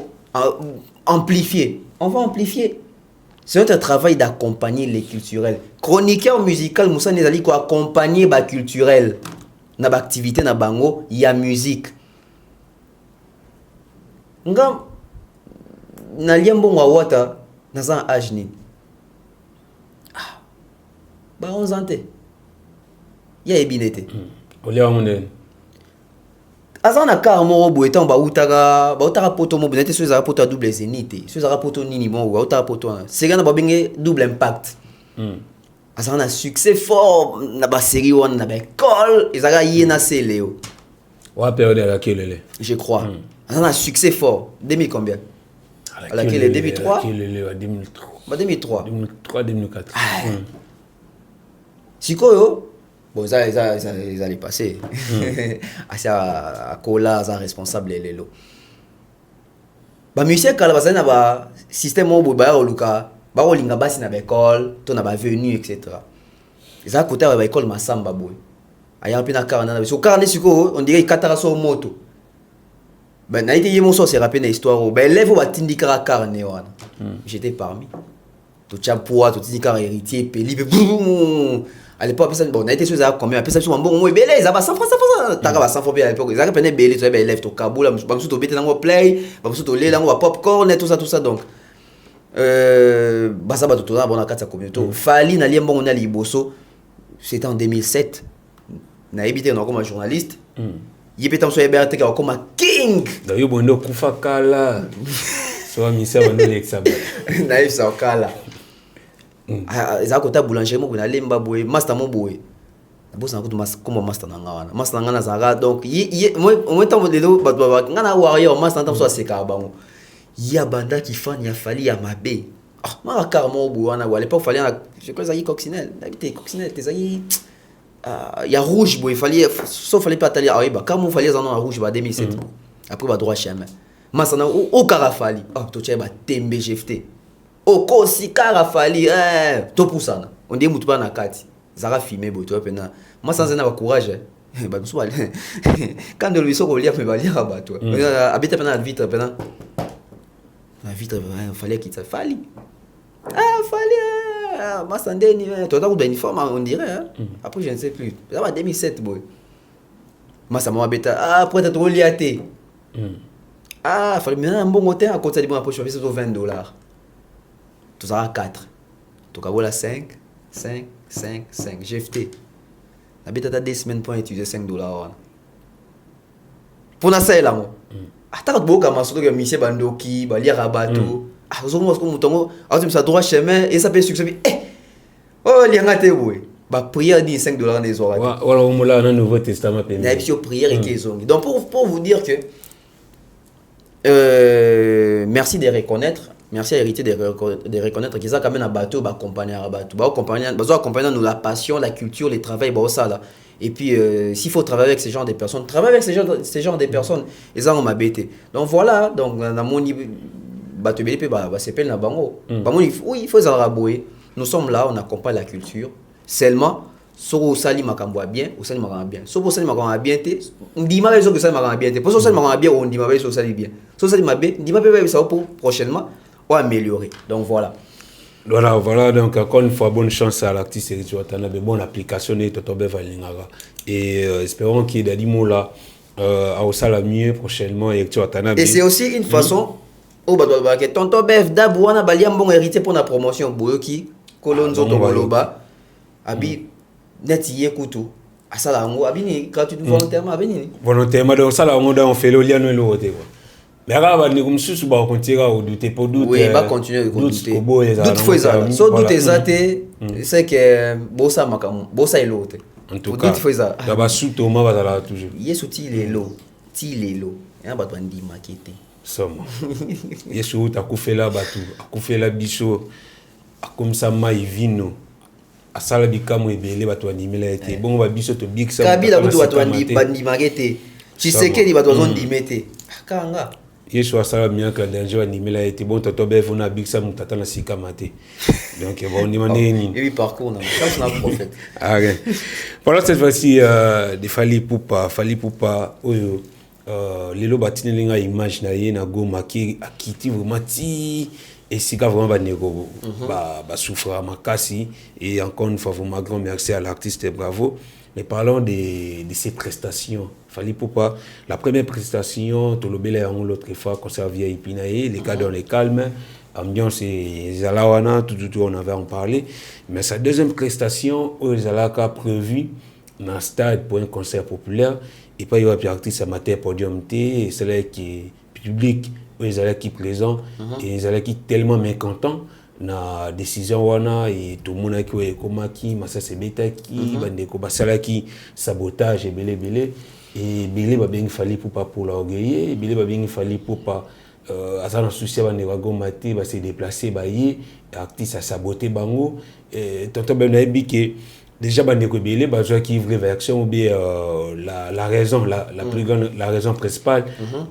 amplifier. On va amplifier. C'est notre travail d'accompagner les culturels. Chroniqueur musical, Moussa Nezali, quoi, accompagner les culturels. Dans l'activité, dans bango, il y a musique. Ngam, na liambo wa wata, dans un âge ni. Ah, bah on zante. Il y a ebinete. Olia monde. Azana car mo bo etant ba utara poto mo bonete so za poto double zénith so za poto nini mo wa utara poto c'est gana ba benge double impact azana succès fort na ba série one na ba école ezaka yena seleo wa période à laquelle je crois azana succès fort 2000 combien à laquelle 2003 2003 2003 2004 sikoyo bon, ça allait passer. À Kola, ça responsable les lots. Bah, musique, quand la na ba système au ba oluka, ba olinga basi na école, to na ba venu etc. Ça côté ba école masamba boy. Aya pina karana na so karane siko, on dirait katara so moto. Ben na été yemo so c'est rappeler une histoire ba élève ba tindika karane wana. J'étais parmi. To chapoa, to tindika héritier, peli à l'époque bon on a été sur ça combien après ça sur bon moi belé ça va 100 francs t'as pas 100 francs à l'époque ça peine belé tu es élève to kaboula ba musu to bete nango play ba musu to lé nango popcorn et tout ça donc bah ça va tout bon na kata communauté fali na liembo on a liboso c'était en 2007 na habité on comme journaliste yepeta so eberte ka comme king d'ailleurs bon kufa kala so misa bon l'examen na ça kala za kota boulanger mo na lemba boy master mo boy boss na ko comme master na ngana master na ngana za donc moi tant de do ba ngana warrior master tant so seka bango ya banda qui fan ya fali ya mabe ah ma carrément boy na à l'époque fallait je crois ça y coccinelle d'habiter coccinelle tes aïe ya rouge boy fallait sauf fallait pas taler ah bah comme fallait en rouge ba 2007 après ba droit chemin master na au carafali ah to tcheba tembe jefté oko sikara fali to pusana on dit mutuba na kati zara filmer boto pena moi sans na courage ba musu bale quand de lui so ko lia me balia ba to habite pena vitre pena la vitre fallait qu'il ça fali fali masandeni to da uniforme on dirait après je ne sais plus ça va 2007 boy masa mama beta ah après t'as trop liaté ah fallait maintenant un bon côté à côté de moi pour choisir $20 tout ça 4 tout cas voilà 5 GFT la beta t'as 2 semaines pour utiliser $5 pour na ça là moi ata ka boka masoto que monsieur bandoki balia rabato ah zo mo ko mutongo azo misa droit chemin et ça peut succès oh lianga te oui ba prière dit $5 des oreilles voilà on l'a dans Nouveau Testament payé la prière et zongi donc pour vous dire que merci de reconnaître merci à hériter de reconnaître qu'ils ont quand même un bateau ba accompagner à bateau ba accompagner nous la passion la culture le travail ba ça là et puis s'il faut travailler avec ces genres de personnes travailler avec ces genres de personnes ils ont m'a bêté donc voilà donc dans mon bateau BDP ba s'appelle na bango oui il faut ça rabouer nous sommes là on accompagne la culture seulement soko sali makambo bien ou sali makambo bien soko sali makambo bien te ndima beso que sali makambo bien te pour sali makambo bien on ndima beso sali bien so sali mabe ndima pe ça pour prochainement ou améliorer donc voilà donc encore une fois bonne chance à l'artiste Héritier Watanabe bonne application et totobe valingara et espérons qu'il y a des mots là à osala mieux prochainement Héritier Watanabe et c'est aussi une façon au badwa que tonton Bev dabwana balia bon héritier pour la promotion boyoki kolonzo tokoloba abi neti yekutu asala ngo abini gratuit volontairement abini volontairement donc sala ngo on fait le lien no le côté quoi mais là ni comme sous ba continuer à douter pour doute oui va continuer de douter doute faut ça so doute ezate c'est que bossa makam bossa elote en tout cas da ba sous Thomas va là toujours yesu ti lelo ya ba twandi makete somo yesu takufela batu akufela biso akomsa mai vino asala bikamu ebele bato animela ete bongo ba biso to bikisa kabila bato bandi magete Tshisekedi bato zondimete kanga yesu asala miaka danger animela ete bon toto bevo na bikisa mutata na sika mate donc bon demande ni et parcours na chance na prophète voilà cette fois-ci de Fally Ipupa oyo lelo batine linga image na ye na Goma ki akiti vraiment ti et si vraiment ba souffrir makasi et encore une fois vraiment grand merci à l'artiste bravo mais parlons de ses prestations Fally Ipupa la première prestation tolobela yango l'autre fois concert VIP naé les cas dans les calmes ambiance et zalawana tout on avait en parlé mais sa deuxième prestation aux zalaka prévu dans stade pour un concert populaire et pas il y a artiste amateur podium T et c'est là qui public ils allaient qui présent et ils allaient qui tellement mécontents na décision wana et tout le monde qui est comme qui massa c'est bêta qui bandeko basala qui sabotage et belé et belé ba bien Fally Ipupa pour l'orgueil belé ba bien Fally Ipupa asa na souci ba ne Goma te ba se déplacer ba yi artiste a saboté bango et tonton ben na biké déjà bandeko belé ba joie qui vraie version ou bien la raison la plus grande la raison principale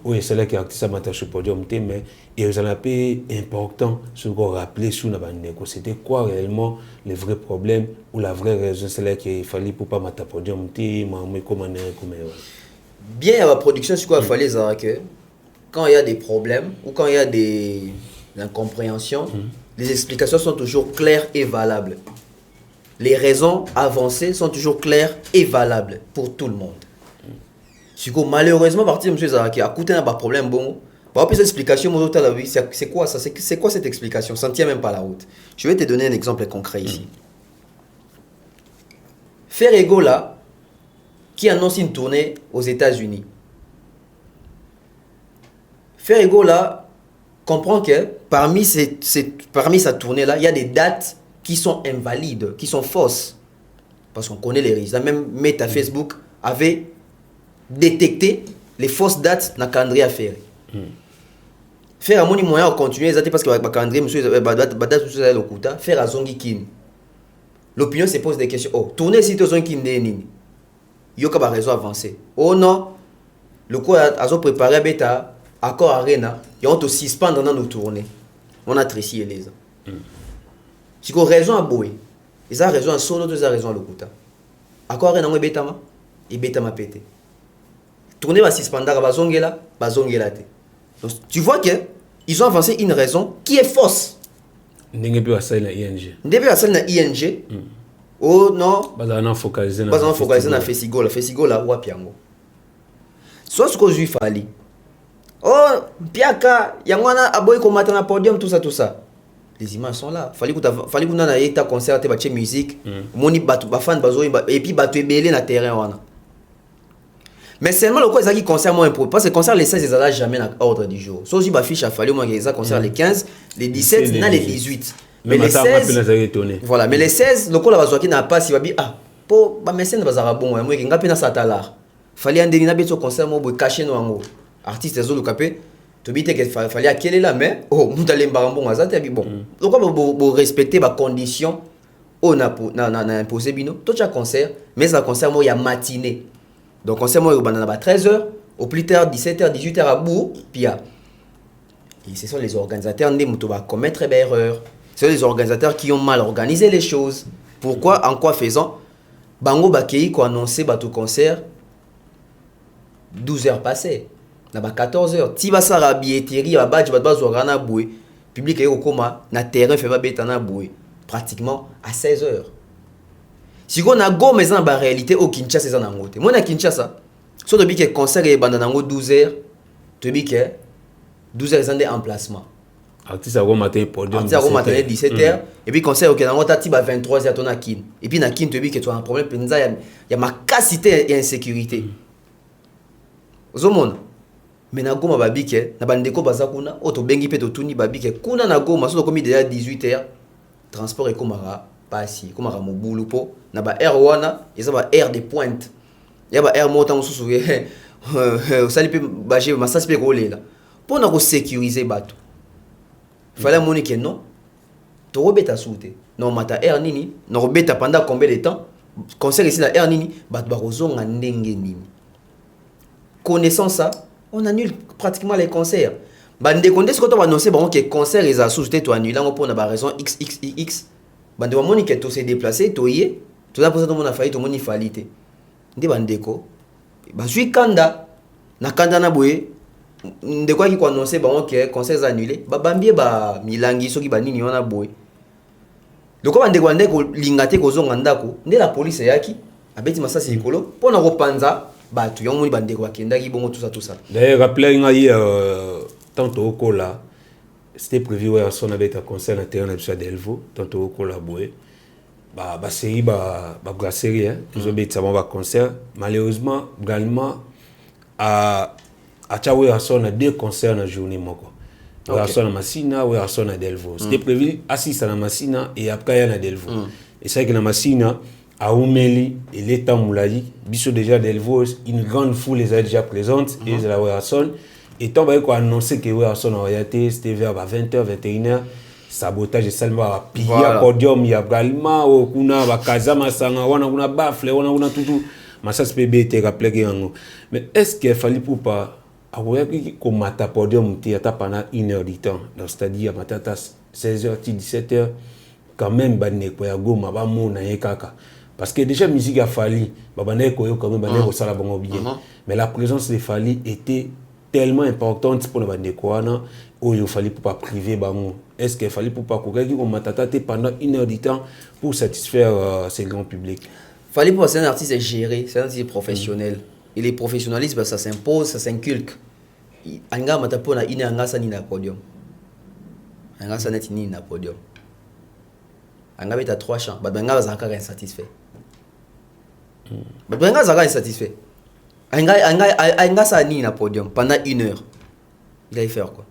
oui c'est là que artiste m'attache au podium mais et vous en avez important ce qu'on rappeler sous na bandeko c'était quoi réellement le vrai problème ou la vraie raison c'est là qu'il fallait pour pas m'attacher au podium mais comment bien la production c'est quoi fallait ça que quand il y a des problèmes ou quand il y a des incompréhensions les explications sont toujours claires et valables. Les raisons avancées sont toujours claires et valables pour tout le monde. Malheureusement, partir de M. Zaraki a coûté un problème bon. Par rapport à l'explication, c'est quoi ça? C'est quoi cette explication? Ça ne tient même pas la route. Je vais te donner un exemple concret ici. Ferrego là, qui annonce une tournée aux États-Unis. Ferrego là comprend que parmi sa tournée là, il y a des dates qui sont invalides, qui sont fausses. Parce qu'on connaît les risques. Même Meta Facebook avait détecté les fausses dates dans le calendrier à faire. Faire un moyen à continuer, parce que le calendrier, faire à Zongi Kim. L'opinion se pose des questions. Oh, tourner si tu as Zongi Kim, il y a raison avancée. Oh non, le coup a préparé un bêta, accord arena, ils ont aussi suspendre dans nos tournées. On a Tracy et les gens. Si vous avez raison à Boé, ils ont raison à Solo, ils ont raison à Lokuta. Accord arena, et bêta m'a pété. Tourner va suspendre à Bazongela, donc tu vois que ils ont avancé une raison qui est fausse. N'engebe à ça na ING. N'engebe à ça na ING. Oh non. Bazana focaliser na festival, la festival là wapiango. soit ce que je fali. Oh, Piaka, Yangwana, Aboy, comme matin à podium, tout ça. Les images sont là. Fallait qu'on ait un concert, de musique, moni batu, fan bazo, et puis batu belé na terrain wana. Mais seulement le quoi ça qui concert moins important parce que concert les 16 ils n'ont jamais à ordre du jour. Sauf si affiche a fallu moi ça concert les 15, les 17, na les 18. Mais les 16 voilà, mais les 16 le quoi la bazo qui n'a pas si va bi ah po ba mécène bazara bon moi qui ngapena satalar. Fallait andeni na beto concert mo bo cacher no ngo. Artiste zo le capé to bite que fallait à quelle là mais oh mutale mbarambo azate bi bon. Donc quoi respecter ba condition on a na imposé bino tout chaque concert mais ça concert moi il y a matinée. Donc concert moi au banana 13h au plus tard 17h 18h à bout puis et ce sont les organisateurs qui vont commettre des erreurs. Ce sont les organisateurs qui ont mal organisé les choses. Pourquoi en quoi faisant bango bakei ko annoncer bato concert 12h passées na ba 14h ti ba sara billetterie ba badge ba zorana boué public eko koma na terrain fait ba betana boué pratiquement à 16h. Si on a go mais en réalité au Kinshasa c'est en angote. Moi na Kinshasa, so to bi que concert et banda nango 12h, to bi que 12h c'est en emplacement. Artiste à matin podium. Artiste à matin 17h et puis concert OK nango tati ba 23h ton na kin. Et puis na kin to bi que tu as un problème penza y a ma capacité et insécurité. Zomona. Mais na goma ba bi que na bandeko baza kuna auto bengi pe to tuni ba bi que kuna na goma so komi déjà 18h transport et komara pasi komara mobulu po na ba air wana eza ba air de pointe ya ba air mota mususu osali pe baje masasi pe kolela pour na ko sécuriser bato fallait monique non to robeta soute non mata air nini no robeta pendant combien de temps concert ici na air nini bato ba kozonga ndenge nini connaissant ça on annule pratiquement les concerts bande konde ce que to va annoncer bon que concert les a soute to annuler pour na ba raison xxx bande wa monique to se déplacer to yé tout ça pour ça tout le monde a failli tout le monde y fallait nde bandeko bazui kanda na kanda na boye ndeko qui ko annoncer bon que concert annulé ba bambie ba milangi soki ba nini wana boye loko bandeko lingate ko zonga ndako nde la police yaki abeti masasi ekolo pona ko panza ba tu yomoni bandeko bakendaki bongo tout ça d'ailleurs rappelez ngai tantôt au kola c'était prévu ouais son avec un concert na terrain de Delvaux tantôt au kola boye ba série ba brasserie hein ils ont bête ça va concert malheureusement également à Chawe a son deux concerts na journée moko ouais son na Massina ouais son na Delvaux c'était prévu assiste na Massina et après na Delvaux et c'est que na Massina à Oumeli et l'état Moulayi biso déjà Delvaux une grande foule les a déjà présente et la ouais son et tant qu'on a annoncé que ouais son en réalité c'était vers 20h 21h sabotage et seulement à piller podium il y a également au kuna ba kazama sanga wana kuna bafle wana kuna tout mais ça se peut bien te rappeler que mais est-ce qu'il fallait pour pas avoir que mata podium tu as pendant 1 heure du temps donc c'est-à-dire matin 16h 17h quand même bané ko ya goma ba mona yekaka parce que déjà musique a fallu bané ko yo quand même bané ko sala bongo bien mais la présence de Fally était tellement importante pour les bandekwana où il fallait pour pas priver bango est-ce qu'il fallait pour pas courir qui on m'attendait pendant 1 heure du temps pour satisfaire ces grands publics fallait pour c'est un artiste géré c'est un artiste professionnel et les professionnalisme ça s'impose ça s'inculque anga matapona ine anga sa ni na podium anga sa net ni na podium anga beta 3 champs badanga za kaka insatisfait badanga za kaka insatisfait anga sa ni na podium pendant 1 heure il allait faire quoi?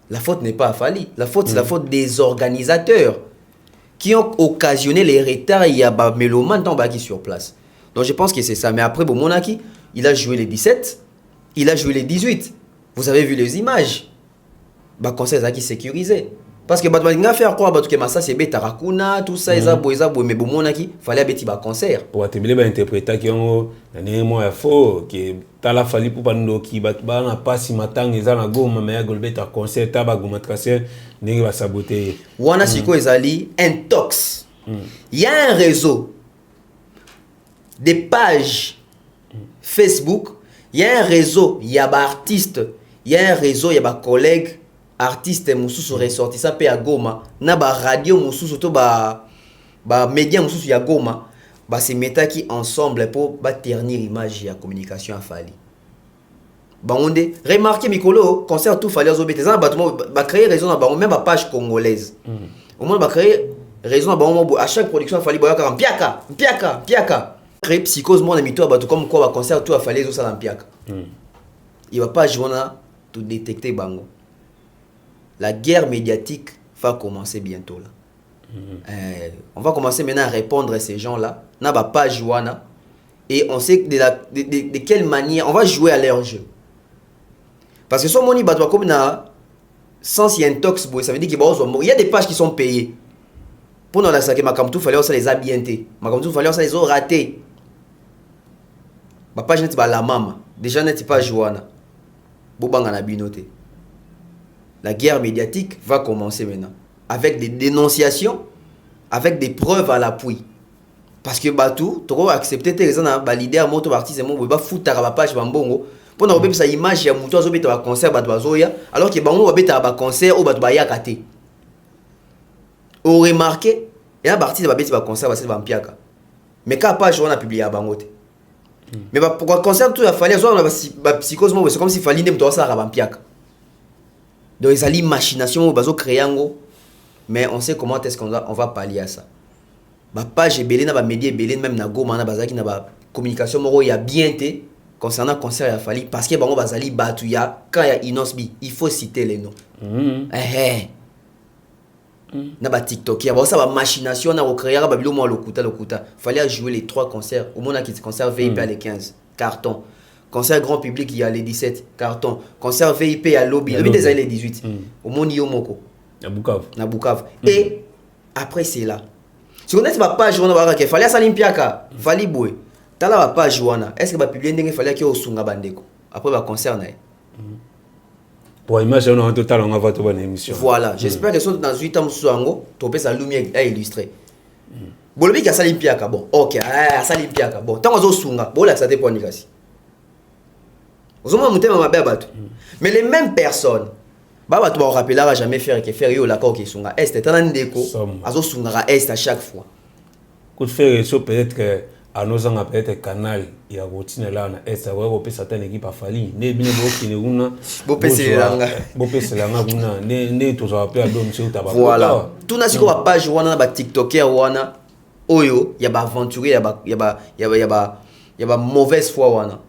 La faute n'est pas à Fally, la faute c'est la faute des organisateurs qui ont occasionné les retards et il y a ba méloman tant ba qui sur place. Donc je pense que c'est ça mais après bon Monaki, il a joué les 17, il a joué les 18. Vous avez vu les images. Ba concert ça qui sécurisé. Parce que batwa faire quoi battu que massa c'est beta rakuna tout ça eza bo mais bon Monaki, fallait beti ba concert. Pour te ba interpréter qui ont dernier mois il faut que tala Fally pour bando qui batba na passe matang eza na goma mais golbeta concert taba goma tracer ndenge va saboter. Wana siko ezali intox. Il y a un réseau des pages Facebook, il y a un réseau, il y a des artistes, il y a un réseau, il y a des collègues artistes mususu ressorti ça pe à Goma, na ba radio mususu to ba média mususu ya Goma, ba se meta qui ensemble pour ba ternir image ya communication à Fally. Bangonde, remarquez Mikolo, concert tout fallait aux ça va créer raison à même à page congolaise. Au moins va créer raison à chaque production fallait boire en piaka. Créer psychose mon ami toi comme quoi va concert tout fallait aux ça en piaka. Il va pas jouer là tout détecter bango. La guerre médiatique va commencer bientôt là. On va commencer maintenant à répondre à ces gens-là. N'a pas jouer là. Et on sait de quelle manière on va jouer à leur jeu. Parce que si on bat comme sans y intox, ça veut dire qu'il y a des pages qui sont payées. Pour nous, il fallait les habillanter. Il fallait les rater. Ma page n'est pas la maman. Déjà n'est pas Joana. La guerre médiatique va commencer maintenant. Avec des dénonciations, avec des preuves à l'appui. Parce que Batou, tu vas accepter tes raisons à valider à moto artiste, tu vas foutre à la page Bambongo. Pour nous, on image ya muto azo beta concert batwazoya alors que bango beta ba concert ou batbaya kate. On remarqué et la partie de beta ba concert ba c'est bampiaka. Mais quand page on a publié à bango. Mais pourquoi concert tout a fallu on a psychose c'est comme si fallait nem to ça bampiaka. Donc ils ali machination bazo créango mais on sait comment est-ce qu'on va pallier à ça. Ba page belé na ba média belé même na goma na bazaki na ba communication moro ya bien té. Concernant le concert, il a fallu parce que bon, Bazali Batouya, quand il y a Inosbi, il faut citer les noms. Na ba TikTok, il y a ça ba machination, na recréer ba bilo mo lokuta. Fallait jouer les 3 concerts. Au moins qui concert VIP à les 15 carton. Concert grand public il y a les 17 carton. Concert VIP à lobby, des les 18. Au moins Yomoko. Na Bukavu. Et après c'est là. Si on est pas page on va qu'il fallait Salimpiaka, fallait bouer. T'as la page Joana, est-ce que va publier ndenge fallait que osunga bandeko après va concert na. Pour image on en total on va voir une émission. Voilà, j'espère que dans 8 ans soango, topé sa lumière à illustrer. Bolobi ka salimpiaka bon, OK, salimpiaka bon, tant osunga, bon là ça dépend ni kasi. Ozoma mutema mabe bato. Mais les mêmes personnes baba tu va rappeler jamais faire que faire yo la ko ki sunga est tant ndeko azo sunga est à chaque fois. Coup de faire ça peut-être que à nos ans peut-être canal il y a routine là na est ça va repérer certaines équipes à fali ne bine bokine una bopese langa una ne to ça appeler à dom sur tabac. Voilà tout na siko ba page wana ba tiktoker wana oyo ya ba aventurier ya ba mauvaise foi wana.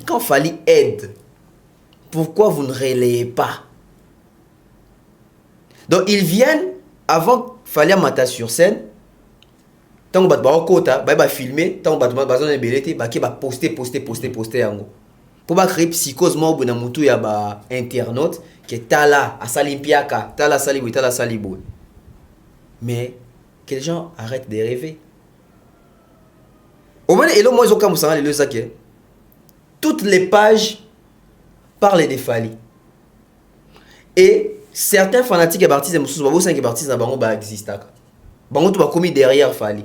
Quand fali aide, pourquoi vous ne relayez pas? Donc ils viennent avant fallait mater sur scène. Tant que ba kota ba filmer tant que ba besoin de belete ba ki ba poster yango pour ba créer psychose mo na mutu ya ba internaute que tala a salimpiaka tala salibo mais que les gens arrêtent de rêver au moins et le moi comme ça le saké toutes les pages parlent de Fali et certains fanatiques et artistes mususu ba 5 artistes na bango ba existaka bango to ba commis derrière Fali.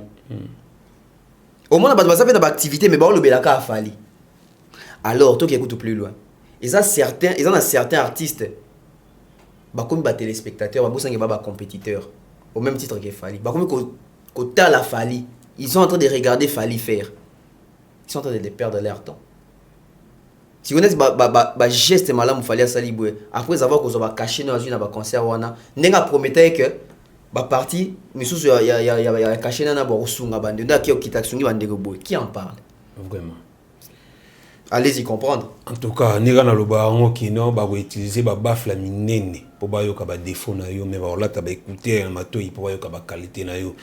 Au moins, on a fait une activité, mais on a Fali. Alors, toi qui écoutes plus loin, ils ont certains artistes, comme des téléspectateurs, des compétiteurs, au même titre que Fali. Comme la Fali, ils sont en train de regarder Fali faire. Ils sont en train de perdre leur temps. Si vous connaissez les gestes malins, il fallait Saliboué. Après avoir caché dans un concert, on a prometté que ba parti mais sous il y a caché na ba osunga bande ndaki okitasungi bande go qui en parle vraiment allez-y comprendre en tout cas nira na loba ngo kino ba ko utiliser ba bafla minene pour ba yoka ba défaut na yo mais ba olata ba écouter na matoi pour ba yoka ba qualité na yo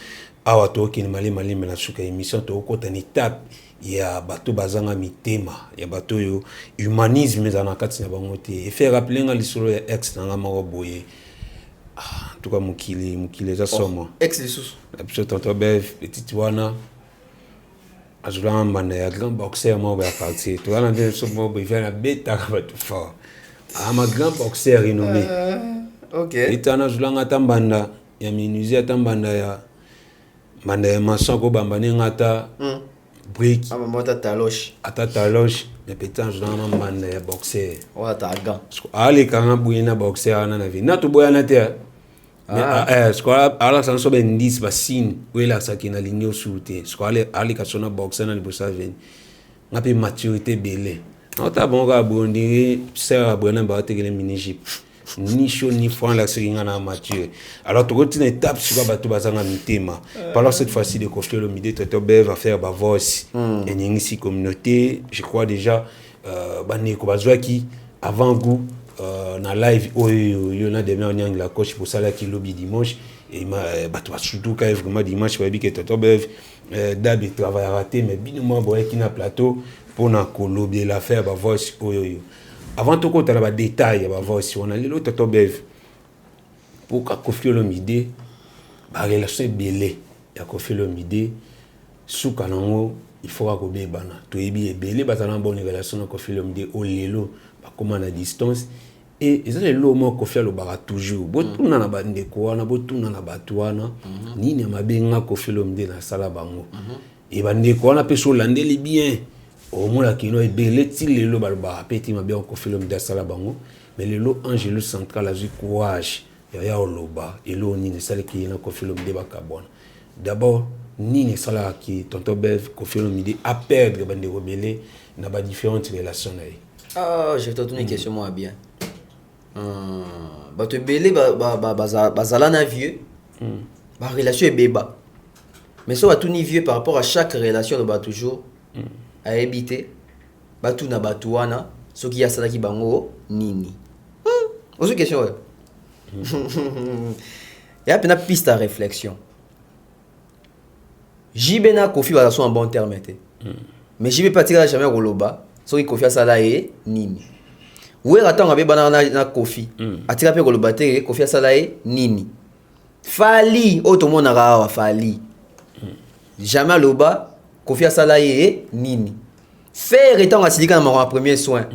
awa to kini mali na suka émission to ko tani tap ya bato bazanga mitema ya bato yo humanisme za na kati na bango te et faire rappeler nga lisolo ya ex na ngama boye. En tout cas mukili za somo ex lisusu absolument belle petite wana azula mbanda ya grand boxer mo ba quartier to wana de somo be vient na beta ka tout fort ma grand boxer renommé OK itana azula ngata mbanda ya minusie atambanda ya mbanda ya mason ko bambane ngata brick mota taloche mais pétange dans mbanda ya boxer wa ta gant ali kanga buina boxer na vie na to boya na te. Mais alors ça so ben 10 basine où là ça qui na ligne souté squale ali ka sona boxer na libosa veni ngapi maturité belé On t'a bon gars Bondi, c'est à Brennan Bategele mini-jeep. Ni chaud ni froid la seringana amateur. Alors tu continues une étape sur bateau bazanga mitema. Par cette fois-ci de confier le midi Toto Bev va faire ba voice et ici communauté, je crois déjà bani ko bazwaki avant goût na live yo na demain on la coach pour ça là qui lobby dimanche et bateau surtout quand vraiment dimanche va bi que Toto Bev d'ab travail raté mais binement boy qui na plateau pour na ko lobby la faire ba voice avant tout côté là détail va voir si on a l'autre Toto Bev pour qu'a Koffi Olomide ba relation belé ya Koffi Olomide sous kanango il faudra ko be bana to ebi belé ba tana bonne relation na Koffi Olomide o lelo ba comment à distance et ils ont le mot Koffi Olomide toujours botuna na bande ko wana botuna na batuana nini mabenga Koffi Olomide na sala bango et bande ko wana peso landeli bien au moins la kino est belé ti lelo balba petit ma bien Koffi Olomide sala bango mais lelo Angelo central a eu courage ya oloba elo ni ne sala ki na Koffi Olomide ba kabona d'abord ni ne sala ki Tonton Bev Koffi Olomide a perdre bande rebelle na ba différentes relations na. Ah, je vais te donner une question moi bien. Ba te belé bazala na vieux. Ba relation est béba. Mais ça va tout ni vieux par rapport à chaque relation de ba toujours à habiter batu na batuana ce qui a salaki bango nini autre question y a peine piste à réflexion Jibena Koffi va sur un bon terme mais Jibé pas tirer jamais roloba ce qui Koffi a sala e nini ouais attends avec banana na Koffi atira pe roloba te Koffi a sala e nini fali auto monde na fali jamais loba Koffi a sala e nini faire étant à Silika dans mon premier soin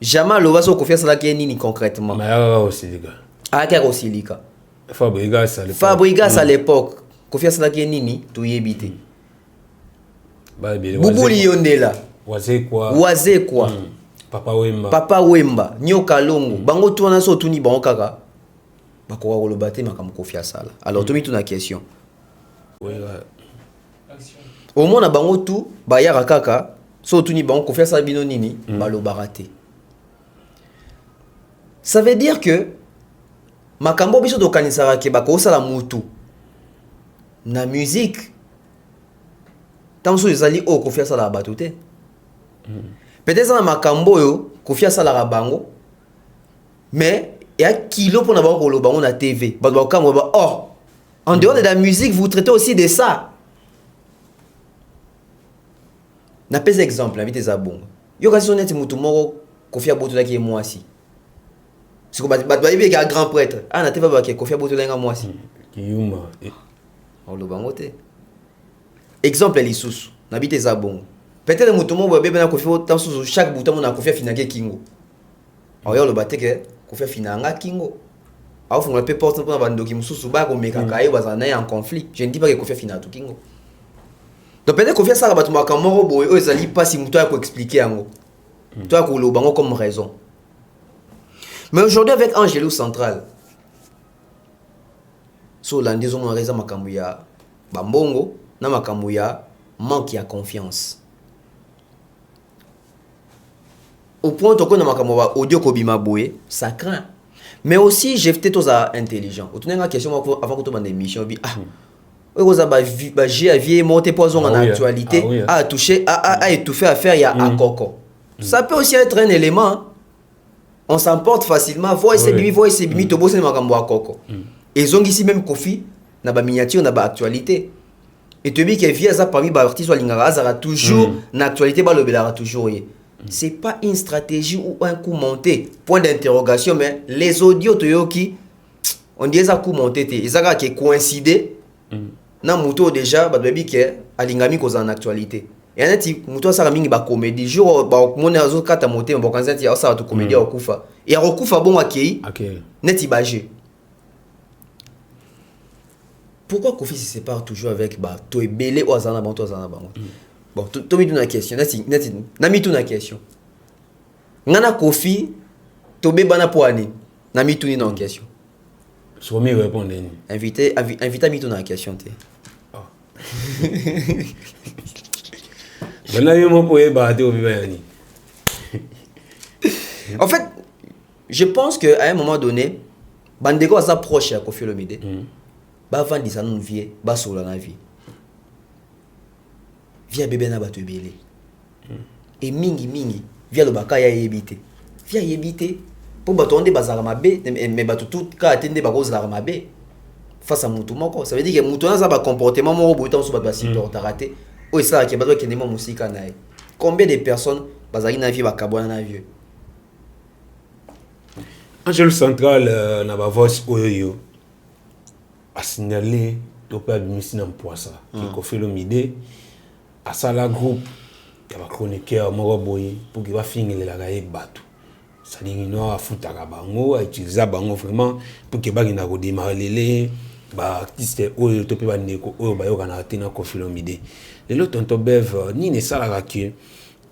jamais le vaso Koffi a sala e nini concrètement mais aussi les gars à Silika Fabrigas à l'époque Koffi a sala e nini to yebite Bubuli Yondela Waze quoi Papa Wemba Nyoka Longo bango tourna so tuni bango kaka bakoka koloba te makambo Koffi a sala alors tomi tuna question au moins na bango tout bayara kaka so tuni bango Koffi a sala bino nini balobara te ça veut dire que makambo biso to kanisara ke bako sala mutu na musique tant so ezali o Koffi a sala bato te peut-être na makambo yo Koffi a sala bango mais il y a kilo pour na bango koloba bango na TV bato bakambo ba oh en dehors de la musique vous traitez aussi de ça. Na pese exemple invite za bongo yo kasi soneti mutu moko Koffi a botola ki mwasi siko bat ibe ka grand prêtre na te ba ke Koffi a botola nga mwasi kiyuma olo bango te exemple lisusu na bite za bongo peut-être mutu moko bebe na Koffi tant sous chaque bouton na Koffi a finake kingo yo lo bateke Koffi a finanga kingo au fond la pe porte pour na bandoki mususu ba ko meka kai bazana en conflit je ne dis pas que Koffi a finatu kingo. Donc peut-être Koffi a sala bato makamoro boy o ezali pas si muto a ko expliquer yango toi ko lo bango comme raison mais aujourd'hui avec Angelo central so landizo mo reza makambo ya bambongo na makambo ya manque ya confiance au point to ko na makambo ba audio ko bima boy ça craint mais aussi j'ai fait tous à intelligent au tenir la question avant que tu bande émission bi Rosa j'ai avié monter poison en actualité a touché a étouffé à faire il y a un coco ça peut aussi être un élément on s'emporte facilement voice bimi to bosser makambo a coco et zongi ici même Koffi na ba miniature na ba actualité et te bi que via ça parmi ba artiste wa lingara azara toujours na actualité ba lobela toujours c'est pas une stratégie ou un coup monté point d'interrogation mais les audios toyoki on dit ça coup monté te ezaka qui coïncider na muto déjà ba bebi ke alingami ko en actualité et anati muto sala mingi ba comédie jour ba mona azo kata monté ba kanzati ya ça to comédie okufa et okufa bon akei neti baje pourquoi Koffi se sépare toujours avec ba to ebele o azana bango bon to mi tuna question neti na mi tuna question ngana Koffi to bebana poani na mi tuni na question so me répondre invité mi tuna question te bana yo mo po e ba te o bibani En fait, je pense qu'à un moment donné, Bandeko a sa proche à Kofi Olomide. Bah, vendre ça non vie, bah, sur la vie. Via bébé na batu belé. Et mingi, via le baka ya yebité. Via yebité. Pour batonde bazara mabe, mais batu tout ka atteindre ba cause la mabe. Face à mutu moko, ça veut dire que mutu na za ba comportement mo boitan so ba supporter raté. O ça ki ba do kende mo musika na. Combien de personnes bazari na vie ba kabona na vie. Angelo Central na ba voice oyo a signalé to pa bimisi na mpoasa ki Kofi Olomide à ça la groupe ya ba chroniqueur moko boye pour que ba fingelela ga bato. Ça dit no a futaka bango a utiliser bango vraiment pour que ba ngina ko démarrer ba artiste oyo to pe ba ndeko oyo ba yo kana tena Kofi Olomide. Le tonton Bev ni ne sala ka que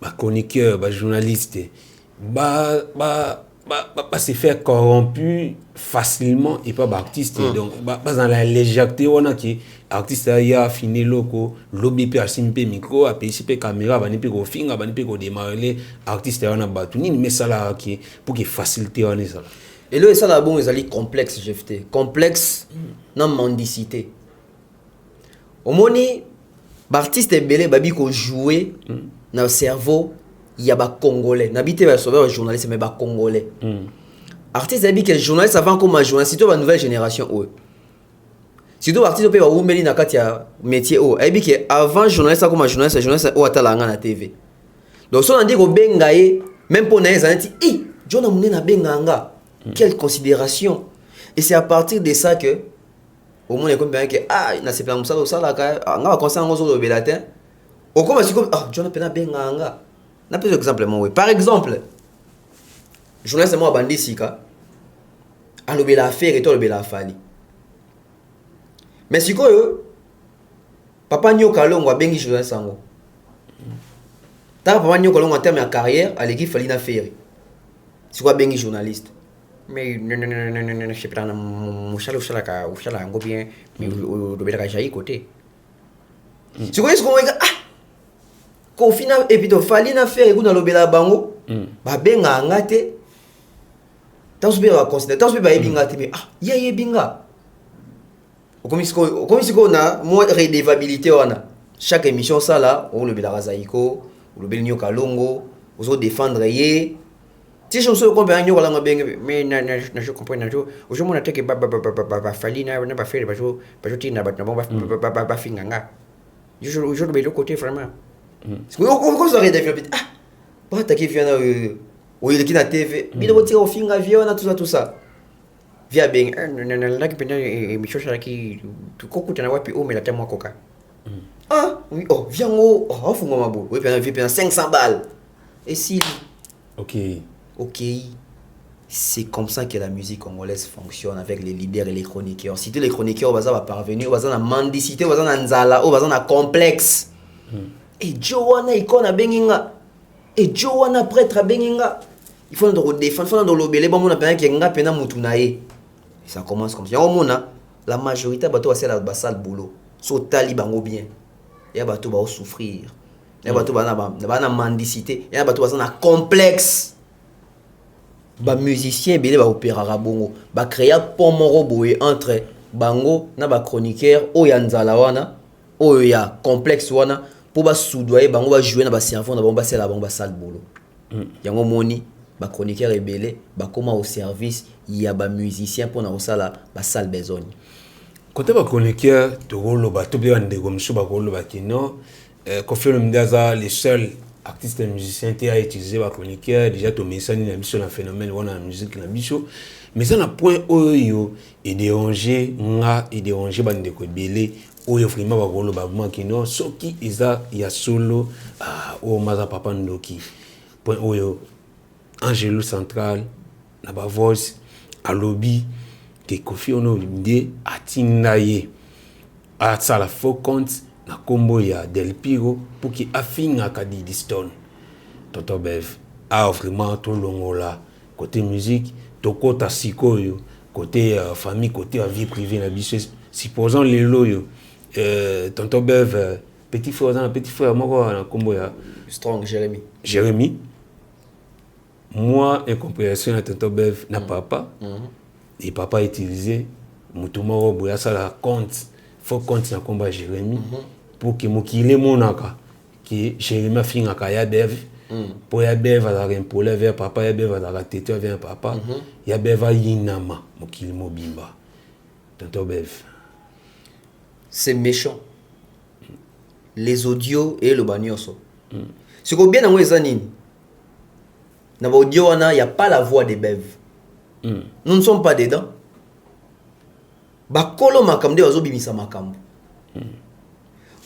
ba chroniqueur ba journaliste pas se faire corrompu facilement et pas artiste donc pas dans la légèreté on a qui artiste ya fini loko lobby pe asimpe micro a pe caméra ba ni pe ko finga ba ni pe ko démarrer artiste on a batu ni mais ça là qui pour que faciliter on ça et là ça là bon ils allaient complexe GFT complexe non mendicité au moni ba artiste belé babi ko jouer dans le cerveau il y a des Congolais. N'habitez pas sauver un journaliste, mais des Congolais. Artiste, il y a des journalistes avant comme un journaliste, c'est une nouvelle génération. Si tu artiste, tu peux avoir un métier. Il y a avant journaliste comme un journaliste, journaliste ou à la TV. Donc, si on dit que Bengaye, même pour les gens, on dit, John Amouné Benganga. Quelle considération. Et c'est à partir de ça que, au moins, il y a comme bien que, il y a ça, ça, là, on va commencer à Bélatin. Au commence comme, John Amouné Benganga. On a plusieurs exemples. Par exemple, journaliste moi bandi sika, a lobé l'affaire et toi lobé la fali. Mais si quoi papa nyo kalongo a bengi journaliste sango. Ta papa nyo kalongo en termes de carrière, à l'équipe fali na faire. Si quoi bengi journaliste. Mais non, je sais pas mon chala ngo bien, mais lobé la jaï côté. Si quoi est-ce qu'on Confina et puis to fali na faire kuna lobela bango ba benga ngate tanso be ba considérer tanso be ba ebinga te mais ya yebinga comme si na moi redevabilité wana chaque émission ça là on lobela razaiko on lobela nyo kalongo on se défendre yé si je me comprends nyo kalongo benga mais je comprends na jo je mona teke ba fali na ba faire ba jo tina ba ba finganga je le côté vraiment. Pourquoi ça aurait développé pas attaquer Viana ou il est qui na TV mais de tirer au finga Viana tout ça via ben là qui pendant émission ça qui tout coco na wapi o mais la tête moi coca oui viens au fond ma boule oui pendant 500 balles et si OK c'est comme ça que la musique congolaise fonctionne avec les leaders et les chroniqueurs si tous les chroniqueurs va parvenir va dans mendicité va dans nzala va dans complexe. Et Joana icône à Benginga. Et Joana prêtre à Benginga. Il faut nous défendre, il faut nous l'obéler. Bon, on a besoin qu'il y ait un peu de mutunae. Ça commence comme ça. Au moins, la majorité bateau va faire la salle boulot. So taliban bien. Il y a bateau va souffrir. Il y a bateau va na mendicité. Il y a bateau va na complexe. Ba musicien belé va opérer à bongo. Ba créer pont moro boye entre bango na ba chroniqueur o ya nzala wana o ya complexe wana. Pour ba soudoyer bango ba jouer na ba servant na ba sala ba salle bolo yango moni ba chroniqueur rebelle ba koma au service ya ba musicien pour na osala ba salle besogne côté ba chroniqueur to rolo ba to bien de comme ba rolo ba kino Kofi Olomide les seuls artistes et musiciens qui a utilisé ba chroniqueur déjà to mesani na biso na phénomène wana musique na biso mais ça na point oyo et déranger bande ko belé oyo vraiment ba rolo ba kino soki eza ya solo o maza papa ndoki point oyo Angelo Central na ba voice a lobby que Kofi Olomide atinaye a ça la faux compte na kombo ya Del Piro pour qu'il affinga kadi Diston Toto Bev a vraiment tout longola côté musique to kota sikoyo côté famille côté vie privée na biso supposons les loyo tonton Bev petit frère moi na kombo ya Strong Jérémy moi incompréhension à tonton Bev na papa et papa utilisé mutuma robo ça la compte faut compte na combat Jérémy pour que mokile monaka que Jérémy finga ya Bev pour ya Bev va impolé vers papa ya Bev va tete vers papa ya Bev va yinama mokile mobimba tonton Bev c'est méchant les audios et le bagnoso ce qu'on bien dans les années dans l'audio il n'y a pas la voix de Bev nous ne sommes pas dedans bakolo makamde wazo bimisa makambo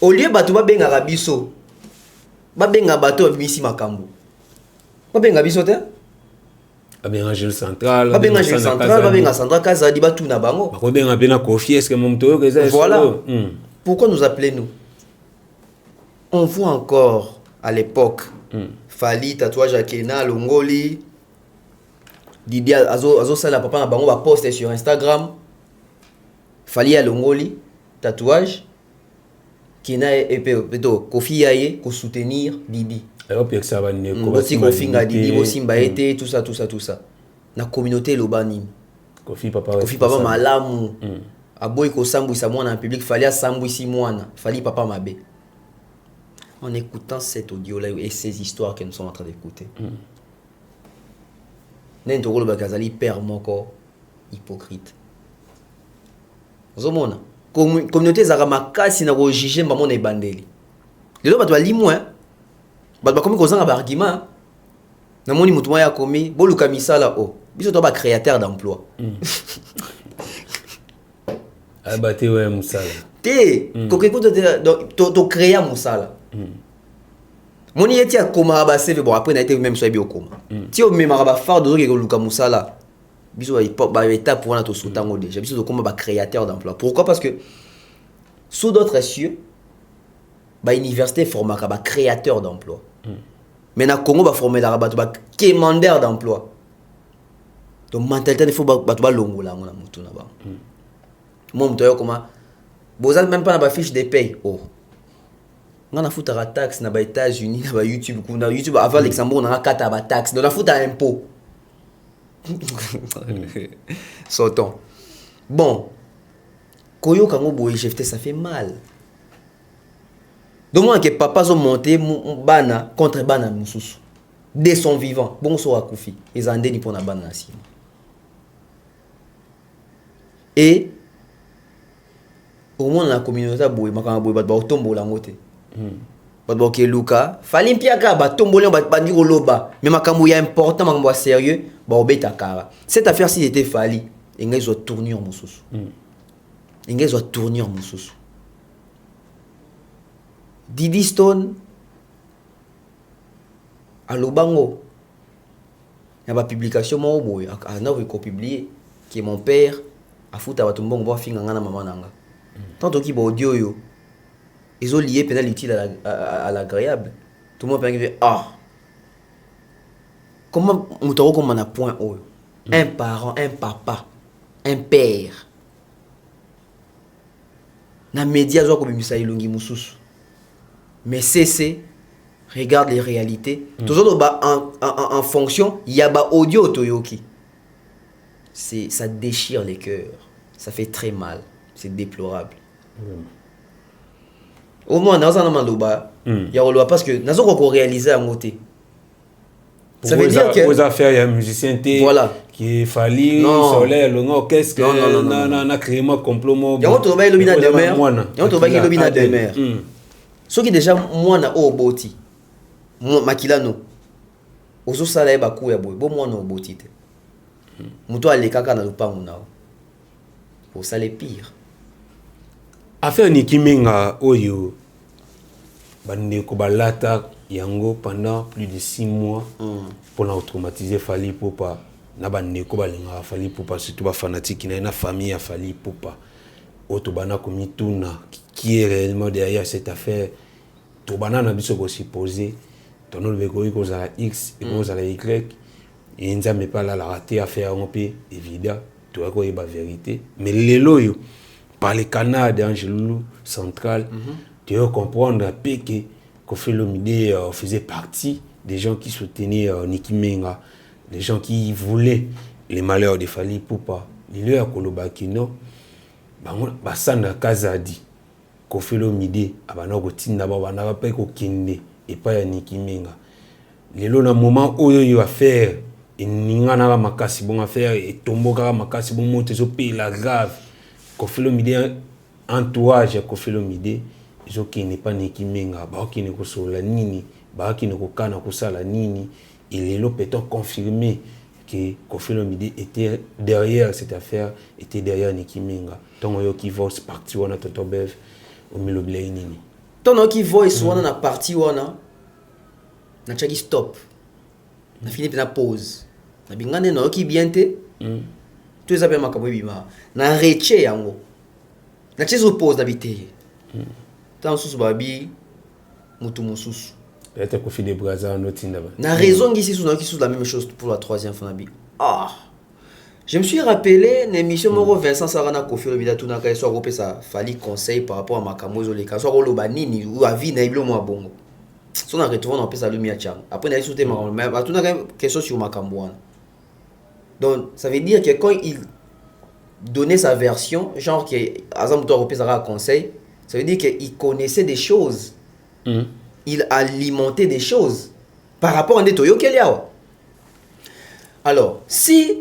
au lieu batu ba benga rabiso ba benga bato bimisi makambo ba benga biso te ba benga Gilles Central ba benga Gilles Central ba benga Sandra Kazadi ba tuna bango ba benga bena Kofi est-ce que mon toyo que ça voilà pourquoi nous appeler nous on voit encore à l'époque Fali tatouage à Kena Longoli Didi azo sala papa na bango ba poster sur Instagram Fali à Longoli tatouage Kena et plutôt Kofi Yaye ko soutenir Didi alors que ça va ne Kofi nga Didi bo simba été tout ça na communauté lobani Kofi papa malamu aboy ko sambwisa mwana en public Fali a sambwisi mwana Fali papa mabe en écoutant cet audio là et ces histoires que nous sommes en train d'écouter Nentoro le Bakazali père moko hypocrite Zomona communauté zara makasi na ko juger mbamo na ebandeli lelo bato bali moins bato bakomi kozanga ba argument na moni mutu ya komi boluka misala o biso to ba créateur d'emploi abate ouais musala te kokeko to créer musala moni yeti akoma ba CV bon après na été même so bi okoma ti o memara ba far de ko luka musala biso ba étape pour na to sotango déjà biso to koma ba créateur d'emploi pourquoi parce que sous d'autres cieux ba université formaka ba créateur d'emploi mais na Congo ba former la ba quémandeur d'emploi donc mentalité il faut ba to ba longola ngona mutu na ba moi mtoyo koma bozal même pas na ba fiche de paye oh ngana futa la taxe na ba États-Unis na ba YouTube kuna YouTube avant Luxembourg na kata ba taxe donc na futa impôt sortons bon koyo kango boye chefté ça fait mal donc moi que papa ont monté bana contre bana mususu dès son vivant bon so akufi ezande ni pona bana si et au moins la communauté boye makanga boye ba tombola ngote ba ke luka fali mpiaka ba tombola ba bandi koloba mais makambo ya important makambo sérieux ba obeta kara cette affaire si était fali engais zo tournure mususu engais zo tournure mususu Didi Stone à Lobango il y a ba publication mo boye a na ko publier que mon père a fouta ba tumbongo ba finga ngana mama nanga tant ki ba audio yo ils ont lié pénal utile à l'agréable tout le monde peut dire ah comment mutaro comme on a point haut un parent un papa un père na média zo ko bimisa ilungi mususu mais c'est regarde les réalités toujours en fonction il y a ba audio toyoki c'est ça déchire les cœurs ça fait très mal c'est déplorable au moins dans un maloba il y a roloba parce que nazo ko réaliser en côté ça veut dire que aux affaires il y a un musicien voilà qui Fali Soleil le orchestre non créé moi complot moi il y a autre ba ilobina de mer il y a autre ba ilobina de mer ceux qui déjà mwana o boti makilano ozo sala eba ku ya boy bo mwana o boti te muto alekaka na lupango nao pour ça les pire affaire ni kimenga oyo bande ko balata yango pendant plus de 6 mois pour la traumatiser Fali Ipupa na bande ko balinga Fali Ipupa surtout ba fanatique na famille ya Fali Ipupa otobana komituna qui est réellement derrière cette affaire tobana na biso ko supposer tono le ko za X et ko za la Y et nzambe pas la raté affaire on peut évident to ko ba vérité mais lelo yo par les canaux d'Angelou central tu dois comprendre que Koffi Olomide faisait partie des gens qui soutenaient Nicki Menga les gens qui voulaient les malheurs de Fally Ipupa, les lieux à Kolobakino, basana Kazadi, Koffi Olomide, abanako tinda banaka pe ko kende et pas ya Nicki Minga. Les lots dans moment où il va faire et n'ingana makasi bon affaire et tomboka makasi bon monte zo paye la grave. Koffi Olomide entourage Koffi Olomide, zo qui n'est pas Nicki Minga, ba qui ne ko sola nini, ba qui ne ko kana ko sala nini. Et les lots peut confirmer que Koffi Olomide était derrière cette affaire, était derrière Nicki Minga. Ton yo qui voit parti wana Tonton Bev au milieu de nini. Ton qui voit wana na parti wana na chaki stop. Na fini na pause. Na bingane no ki biente. Tu es appelé makambo bima. Na reche yango. Na chezo pause na biteye. Tant sous babi mutu mususu. Peut-être Kofi de Braza en autre na raison ici sous la même chose pour la troisième fois nabi. Ah. Je me suis rappelé une émission Moro Vincent Sarana Koffi Olomide tuna ka soit repé ça Fally conseil par rapport à Makambo zo les cas soit loba nini ou avis na iblo mo bongo. Son en retournant on peut ça lumière chang. Après na sauté mais tuna ka question sur Makambo. Donc ça veut dire que quand il donnait sa version genre que Azam doit repé ça conseil, ça veut dire qu'il connaissait des choses. Il alimentait des choses par rapport à Netoyo Keliao. Alors, si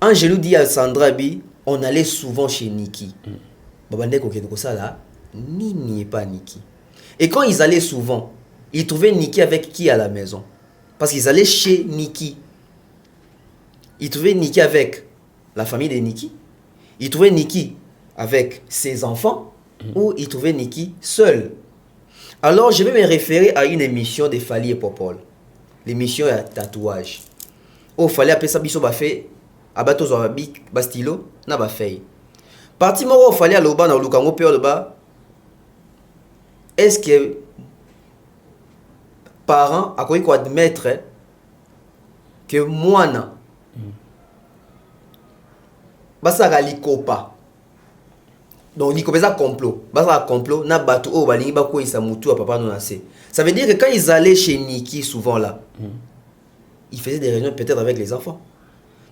Angelou dit à Sandra Bi, on allait souvent chez Nicki. Babandeko Kenoko ça là, Nini pas Nicki. Et quand ils allaient souvent, ils trouvaient Nicki avec qui à la maison? Parce qu'ils allaient chez Nicki. Ils trouvaient Nicki avec la famille de Nicki. Ils trouvaient Nicki avec ses enfants. Ou ils trouvaient Nicki seule. Alors, je vais me référer à une émission de Fally et Popol. L'émission à tatouage. Oh, Fally appeler ça biso ba fait abato zo ba stylo na ba fait. Parti moko Fally à loba na lukango pe loba. Est-ce que parents a quoi admettre que mwana basa galikopa. Donc, il y a un complot. Il y a un complot. Il y a un complot. Il y a un ça veut dire que quand ils allaient chez Nicki, souvent là, ils faisaient des réunions peut-être avec les enfants.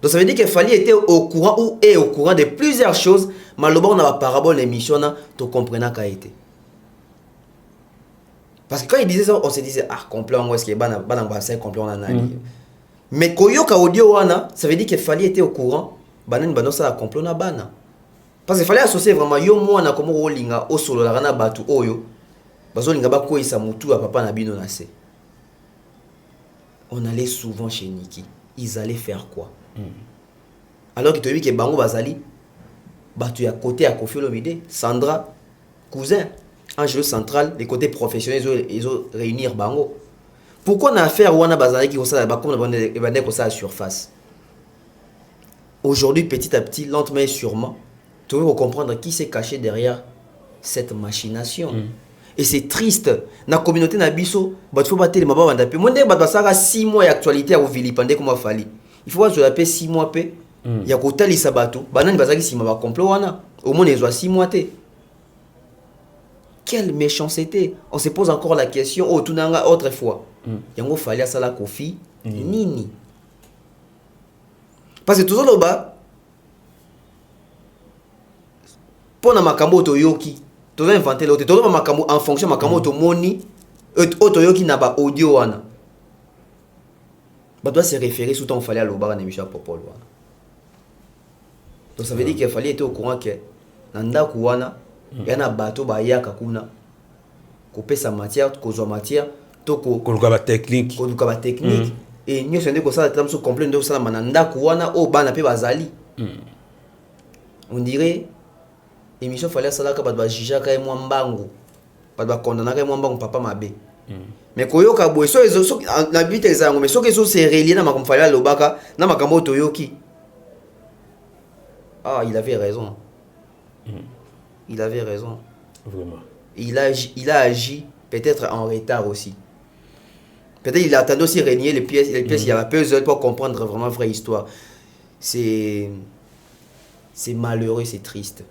Donc, ça veut dire qu'il Fally était au courant ou est au courant de plusieurs choses. Mais le bon, on a une parabole, l'émission, tu comprends qu'a été. Parce que quand ils disaient ça, on se disait, ah, complot, on est-ce qu'il y a un complot, on a un mais quand il y a audio, ça veut dire qu'il Fally était au courant. Il y a un complot, on a un parce qu'il fallait associer vraiment yo mwana comme rolinga au solo la rana batu oyo bazolinga ba koisa mutu à papa na bino na se. On allait souvent chez Nicki. Ils allaient faire quoi? Alors que tu as vu que bango bazali batu ya côté à Koffi Olomide, Sandra cousin, Angelo central, les côtés professionnels ils ont réunir bango. Pourquoi on a affaire wana bazali qui comme ça ba comme bandé comme ça à surface? Aujourd'hui petit à petit lentement et sûrement tu veux comprendre qui s'est caché derrière cette machination. Et c'est triste. Dans la communauté Nabiso, il faut battre les mabas bandapé. Moi, je 6 mois d'actualité à Vilipande comme Fally. Il faut que je 6 mois. Il y a côté Lisabato. Banan bazaki si mabas complot wana. Au moins, ils ont 6 mois. Quelle méchanceté. On se pose encore la question. Oh, tout n'a autrefois. Il y a un Fally à Sala Kofi. Nini. Parce que toujours là-bas, pour na makambo toyoki to inventer l'autre to makambo en fonction makambo to moni otoyoki na ba audio wana ba doit se référer sous ton Fally à loba na émission Popol wana. Donc ça veut dire qu'il fallait être au courant que na ndaku wana yana bato ba yaka kuna ko pesa matière ko matière to ko ba technique et nous sommes ko ça tam so complet ndo ça na ndaku wana o bana pe bazali. On dirait émission Fally salaka ba jija ka moi mbangu ba condamner ka moi mbangu papa mabe mais koyoka boy so na but ezango mais so que so c'est relié na makambo Fally lobaka na makambo toyoki. Ah, il avait raison. Il avait raison. Vraiment. Il a agi peut-être en retard aussi. Peut-être il a attendu aussi régner les pièces il y a puzzle pour comprendre vraiment la vraie histoire. C'est malheureux, c'est triste.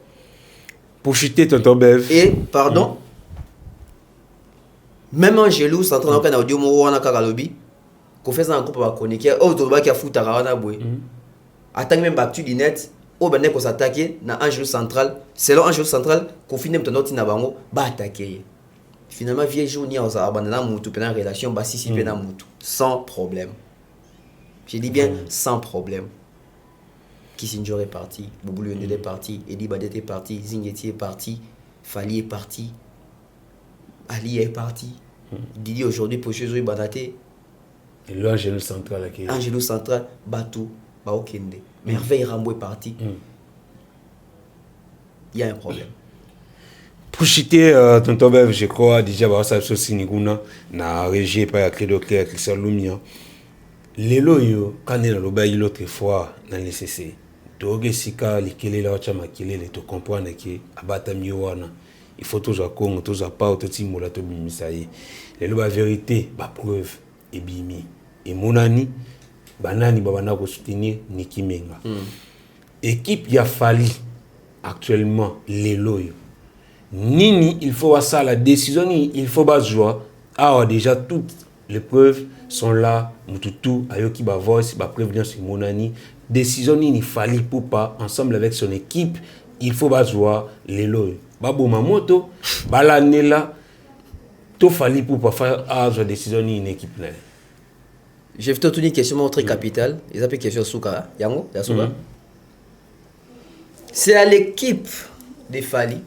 Pour chuter Tonton Bev. Et, pardon, même Angelou, s'entraîne en audio, on a Karalobi, qu'on fait ça en groupe va connecter oh to ba ki afuta wana boy attaque même battu du net au bande ko s'attaquer na Angelo Central selon Angelo Central ko finir tonoti na bango ba attaquer finalement vieux jour ni oza abandonner mutu pendant relation ba si na mutu sans problème je dis bien sans problème Kissinger est parti Boubou Lionel est parti Edi Badet est parti Zingeti est parti Fali est parti Ali est parti Didi aujourd'hui pour chez eux Banaté et l'Angelo Central Angelo Central Batou Baokende Merveille Rambo est parti il y a un problème pour citer tonton Bev je crois déjà bah ça aussi niguna na régie pas ya Credo Claire Christian Lumia lelo yo quand il a le l'autre fois dans le CC toge sika likele la chama kilele to comprendre que abata miwana il faut toujours Congo toujours pas auto mola to bimisaye lelo ba vérité ba preuve et bimi et monani banani babana ko soutenir Nikimenga équipe ya Fali actuellement lelo yo nini il faut ça la décision il faut pas jouer déjà toutes les preuves sont là mututu ayoki ba voice ba prévenir sur monani décision ni Fali Poupa ensemble avec son équipe il faut pas jouer lelo babo mamoto balanela to Fali Poupa faire décision ni une équipe là. Je vais te donner une question très capitale. Ils appellent question Souka. Yango, Yasuka. C'est à l'équipe de Fali,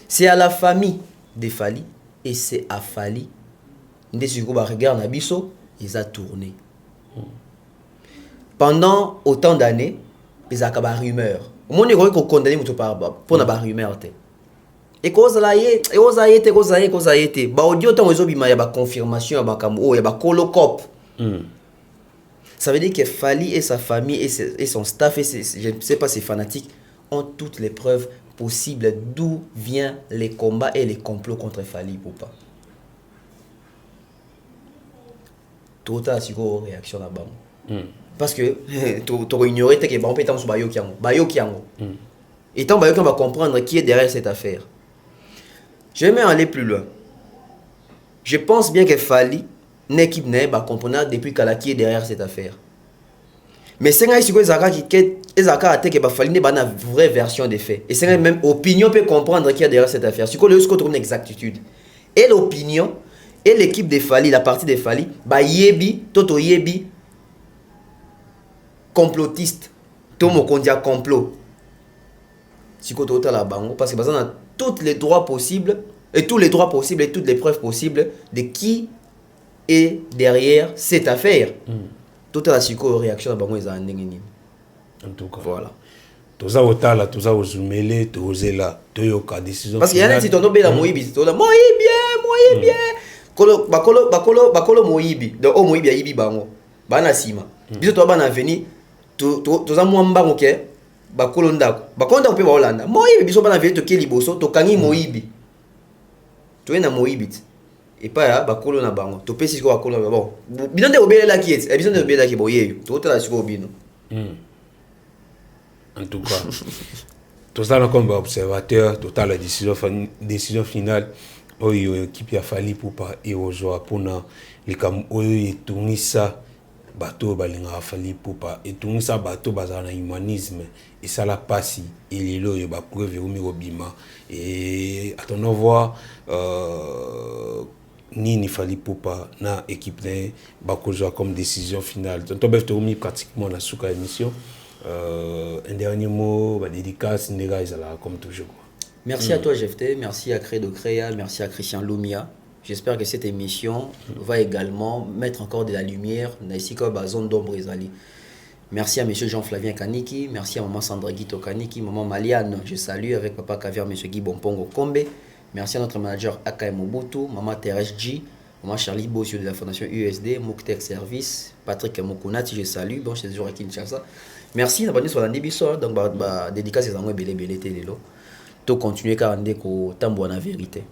c'est à la famille de Fali, et c'est à Fali. Dès que vous regardez Nabiso, ils ont tourné. Pendant autant d'années, ils ont eu rumeur. Au moins, ils ont condamné pour la rumeur. Et cause là, et cause a été. Bah, audio tant ils ont eu ma confirmation, bah comme oh, il y a colocop. Ça veut dire que Fali et sa famille et son staff et je ne sais pas ses fanatiques ont toutes les preuves possibles d'où viennent les combats et les complots contre Fali Poupa. Total siko réaction là-bas. Parce que tu ignoré que bon pétant sur Bayo Kiango. Et tant Bayo Kiango va comprendre qui est derrière cette affaire. Je vais même aller plus loin. Je pense bien que Fali l'équipe n'est pas comprendre depuis qui est derrière cette affaire. Mais c'est vrai que Zaka a été que Fali n'est pas une vraie version des faits. Et c'est même opinion peut comprendre qui est derrière cette affaire. C'est quoi le score une exactitude. Et l'opinion et l'équipe de Fali, la partie de Fali, bah yebi, toto yebi complotiste. Tomo kondia complot. C'est quoi total la bango parce que on a tous les droits possibles et tous les droits possibles et toutes les preuves possibles de qui et derrière cette affaire, toute la psycho-réaction de Bango est en ligne. En tout cas, voilà. Tout ça, tout ça, vous mêlez, tout ça, là, tout ça, décision. Parce qu'il y a un petit tono la Moïbi, tout là, Moïbi bien. Bakolo Moïbi, de oh Moïbi a Ibi Bango, Bana Sima. Biso toi bana veni, tout ça mwamba ok, Bakolo Ndako. Bakolo Ndako pe ba Hollanda. Moïbi biso bana veni to keli boso, to kangi Moïbi. Tu es na Moïbi. Et pas là bakolo na bango to pesi ko bakolo bon bino de obelela ki et bino de obelela ki boye to tala siko bino en tout cas tout ça comme observateur total la décision finale oyo équipe ya Fali Poupa et ozo pona likam oyo etungisa bato balinga Fali Poupa etungisa bato bazana humanisme et ça la passe et lelo yo ba preuve umi obima et attendons voir ni Fali Poupa na équipe ne bakozo comme décision finale. Tonton Bev Toumi pratiquement la souka émission. Un dernier mot, dédicace Ndega Izala comme toujours. Merci à toi Jefté, merci à Credo Créa, merci à Christian Lumia. J'espère que cette émission va également mettre encore de la lumière dans ici comme la zone d'ombre Izali. Merci à monsieur Jean-Flavien Kaniki, merci à maman Sandra Guito Kaniki, maman Maliane, je salue avec papa Caviar monsieur Guy Bompongo Kombe. Merci à notre manager Akai Mobutu, maman Thérèse G, maman Charlie Bossio de la fondation USD, Mouktek Service, Patrick Mokunati, je salue, bon, je suis toujours à Kinshasa. Merci d'abonner sur la Nibiso, donc dédicace à Belé Télélo. Tout continuer car on est au tambour la vérité.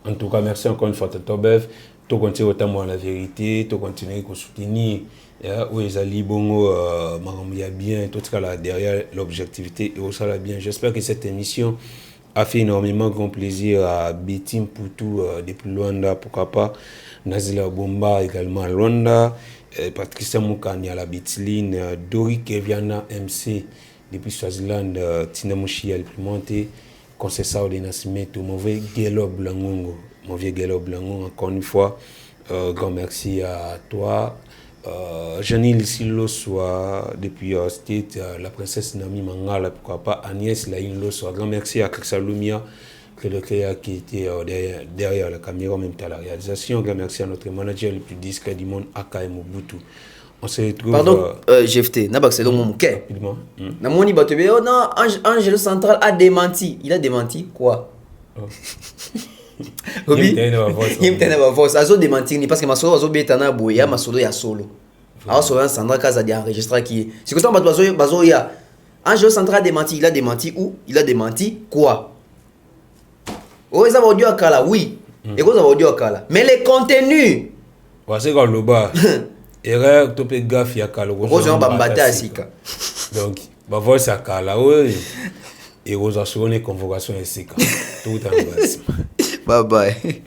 En tout cas, merci encore une fois, Tonton Bev. Tout continuer au tambour la vérité, tout continuer à soutenir. Où ils allaient bongo, il y a bien, tout ce qu'il y a derrière l'objectivité et où ça va bien. J'espère que cette émission a fait énormément grand plaisir à Betim Poutou de plus loin là, pourquoi pas Nazila Bomba également à Luanda, Patricia Moukani à la Bitiline, Dori Keviana MC depuis Swaziland, Tina Mouchi à l'imprimanté, Concessao de Nascimento, mon vieux Gelo Blangongo, encore une fois, grand merci à toi. Janine Silo soit depuis State, la princesse Nami Mangala, pourquoi pas Agnès Laïn Loswa, grand merci à Kaksalumia, qui était derrière la caméra, en même temps la réalisation. Grand merci à notre manager le plus discret du monde, Aka Mobutu. On se retrouve. Pardon, GFT, Nabak, c'est mon quai. Rapidement. Namoni Batebe, oh non, Angelo Central a démenti. Il a démenti quoi? Il me voix. Azo démenti parce que ma solo azo betana boya, ma solo ya solo. Alors solo Sandra Kaza di enregistré qui. C'est que ça bazo ya. Angelo Central a démenti. Il a démenti où? Il a démenti quoi? Oh, ils avaient audio à Kala, oui. Et vous avez audio à Kala. Mais les contenus. C'est comme le bas. Erreur, tu peux gaffer à Kala. Vous avez bambaté à Sika. Donc, ma voix c'est à Kala, oui. Et vous assurez une convocation à Sika. Tout en bas. Bye bye.